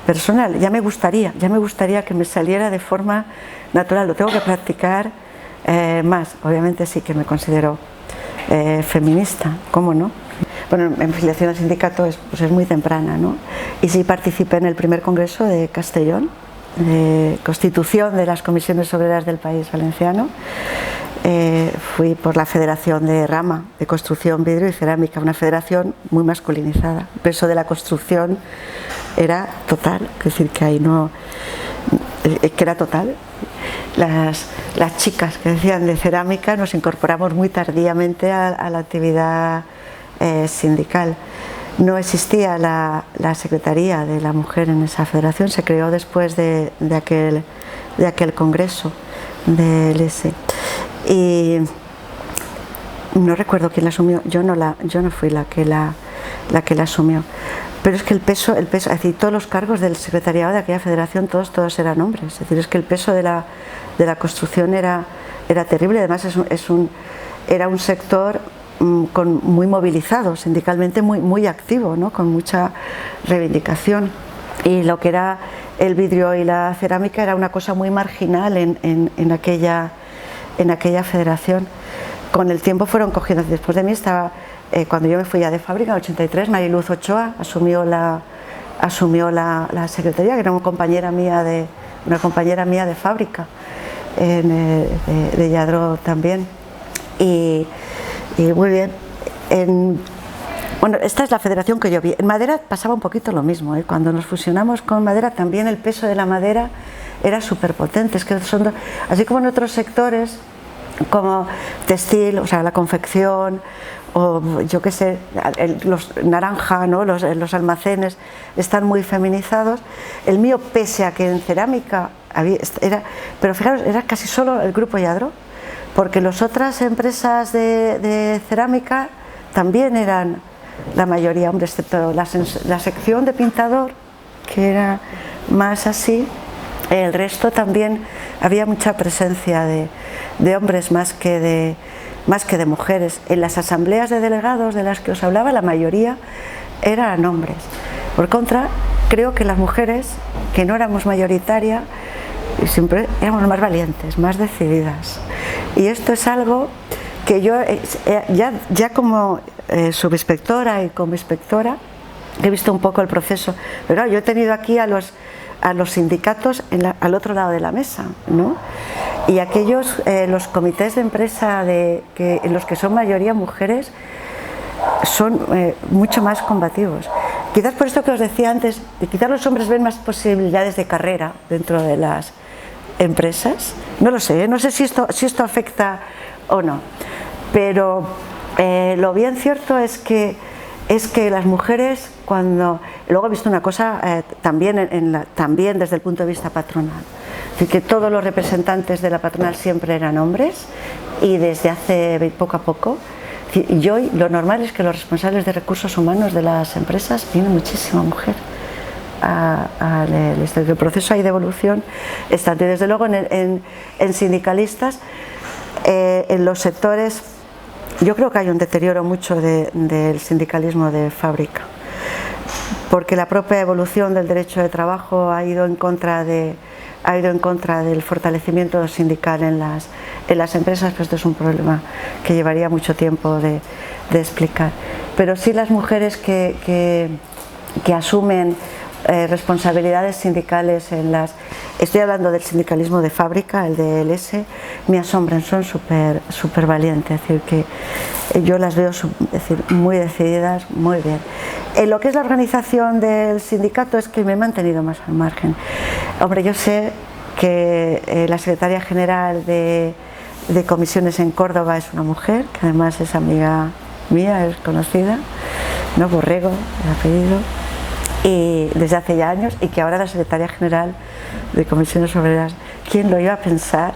Speaker 2: personal, ya me gustaría que me saliera de forma natural, lo tengo que practicar más. Obviamente sí que me considero feminista, ¿cómo no? Bueno, mi afiliación al sindicato es muy temprana, ¿no? Y sí participé en el primer congreso de Castellón, de constitución de las comisiones obreras del País Valenciano. Fui por la Federación de Rama, de Construcción, Vidrio y Cerámica, una federación muy masculinizada. El peso de la construcción era total, es decir, que ahí no, que era total. Las chicas que decían de cerámica nos incorporamos muy tardíamente a la actividad sindical. No existía la Secretaría de la Mujer en esa federación, se creó después de aquel congreso del S. Y no recuerdo quién la asumió, yo no fui la que la asumió. Pero es que el peso, es decir, todos los cargos del secretariado de aquella federación, todos eran hombres. Es decir, es que el peso de la construcción era terrible. Además era un sector muy movilizado, sindicalmente muy activo, ¿no? Con mucha reivindicación. Y lo que era el vidrio y la cerámica era una cosa muy marginal en aquella federación. Con el tiempo fueron cogidos. Después de mí estaba, cuando yo me fui ya de fábrica, en el 83, Mariluz Ochoa asumió la secretaría, que era una compañera mía de fábrica, de Lladró también. Y muy bien. Bueno, esta es la federación que yo vi. En madera pasaba un poquito lo mismo, ¿eh? Cuando nos fusionamos con madera, también el peso de la madera era súper potente. Es que así como en otros sectores, como textil, o sea, la confección, o yo qué sé, los naranja, ¿no? los almacenes están muy feminizados. El mío, pese a que en cerámica pero fijaros, era casi solo el grupo Lladró, porque las otras empresas de cerámica también eran la mayoría hombres, excepto la sección de pintador, que era más así. El resto también había mucha presencia de hombres más que de mujeres. En las asambleas de delegados de las que os hablaba, la mayoría eran hombres. Por contra, creo que las mujeres, que no éramos mayoritaria, siempre éramos más valientes, más decididas. Y esto es algo que yo, ya como subinspectora y como inspectora, he visto un poco el proceso. Pero yo he tenido aquí a los sindicatos al otro lado de la mesa, ¿no? Y aquellos, los comités de empresa en los que son mayoría mujeres, son mucho más combativos. Quizás por esto que os decía antes, quizás los hombres ven más posibilidades de carrera dentro de las empresas. No lo sé, no sé si esto afecta o no, pero lo bien cierto es que las mujeres, luego he visto una cosa también desde el punto de vista patronal, es decir, que todos los representantes de la patronal siempre eran hombres, y desde hace poco a poco, y hoy lo normal es que los responsables de recursos humanos de las empresas tienen muchísima mujer. El proceso ahí de evolución está, desde luego en sindicalistas, en los sectores. Yo creo que hay un deterioro mucho del sindicalismo de fábrica, porque la propia evolución del derecho de trabajo ha ido en contra del fortalecimiento sindical en las empresas, pero esto es un problema que llevaría mucho tiempo de explicar. Pero sí, las mujeres que asumen responsabilidades sindicales estoy hablando del sindicalismo de fábrica, el del S, me asombran, son súper valientes, es decir, que yo las veo muy decididas, muy bien. En lo que es la organización del sindicato es que me he mantenido más al margen. Hombre, yo sé que la secretaria general de comisiones en Córdoba es una mujer, que además es amiga mía, es conocida, ¿no? Borrego, el apellido, y desde hace ya años, y que ahora la secretaria general de comisiones obreras, ¿quién lo iba a pensar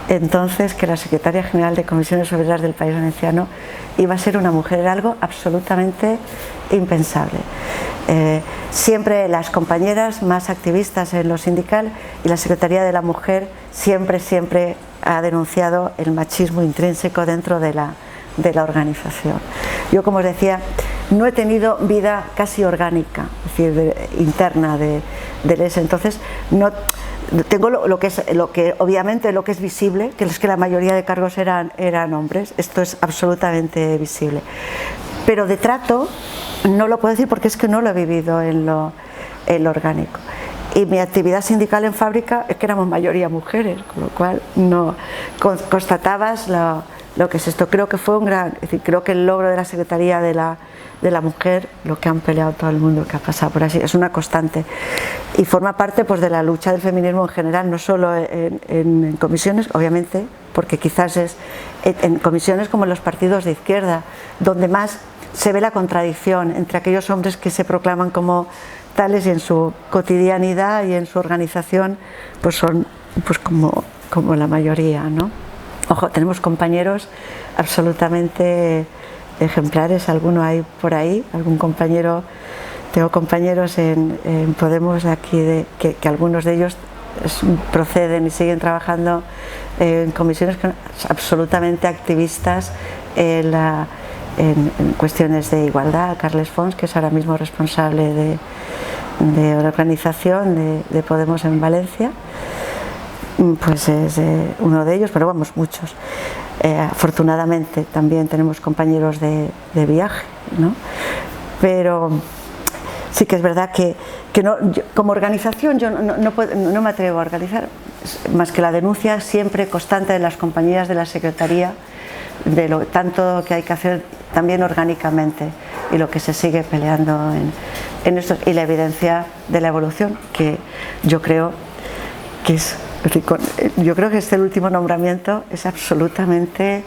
Speaker 2: entonces que la secretaria general de Comisiones Obreras del País Valenciano iba a ser una mujer, era algo absolutamente impensable. Siempre las compañeras más activistas en lo sindical y la Secretaría de la Mujer siempre ha denunciado el machismo intrínseco dentro de la organización. Yo, como os decía, no he tenido vida casi orgánica, es decir, interna del ESE, entonces no tengo lo que obviamente lo que es visible, que es que la mayoría de cargos eran hombres, esto es absolutamente visible, pero de trato no lo puedo decir porque es que no lo he vivido en lo orgánico. Y mi actividad sindical en fábrica es que éramos mayoría mujeres, con lo cual no constatabas lo que es esto. Creo que fue es decir, creo que el logro de la Secretaría de la Mujer, lo que han peleado todo el mundo que ha pasado por así, es una constante y forma parte pues de la lucha del feminismo en general, no solo en comisiones, obviamente, porque quizás es en comisiones como en los partidos de izquierda, donde más se ve la contradicción entre aquellos hombres que se proclaman como tales y en su cotidianidad y en su organización pues son pues como la mayoría, ¿no? Ojo, tenemos compañeros absolutamente ejemplares, alguno hay por ahí, algún compañero, tengo compañeros en Podemos aquí que algunos de ellos proceden y siguen trabajando en comisiones absolutamente activistas en cuestiones de igualdad. Carles Fons, que es ahora mismo responsable de la organización de Podemos en Valencia, pues es uno de ellos, pero vamos, muchos. Afortunadamente también tenemos compañeros de viaje, ¿no? Pero sí que es verdad que como organización yo no me atrevo a organizar más que la denuncia siempre constante de las compañeras de la Secretaría de lo tanto que hay que hacer también orgánicamente y lo que se sigue peleando en esto, y la evidencia de la evolución que yo creo que este último nombramiento es absolutamente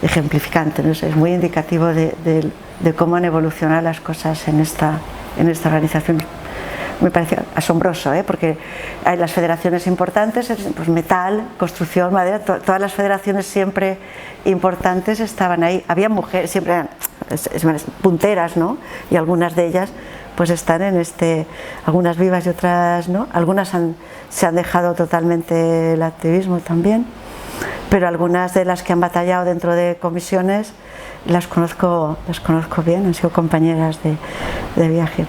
Speaker 2: ejemplificante, ¿no? Es muy indicativo de cómo han evolucionado las cosas en esta organización. Me parece asombroso, porque hay las federaciones importantes, pues metal, construcción, madera, todas las federaciones siempre importantes estaban ahí. Había mujeres, siempre eran punteras, ¿no? Y algunas de ellas pues están en algunas vivas y otras no. Algunas se han dejado totalmente el activismo también, pero algunas de las que han batallado dentro de comisiones las conozco bien, han sido compañeras de viaje.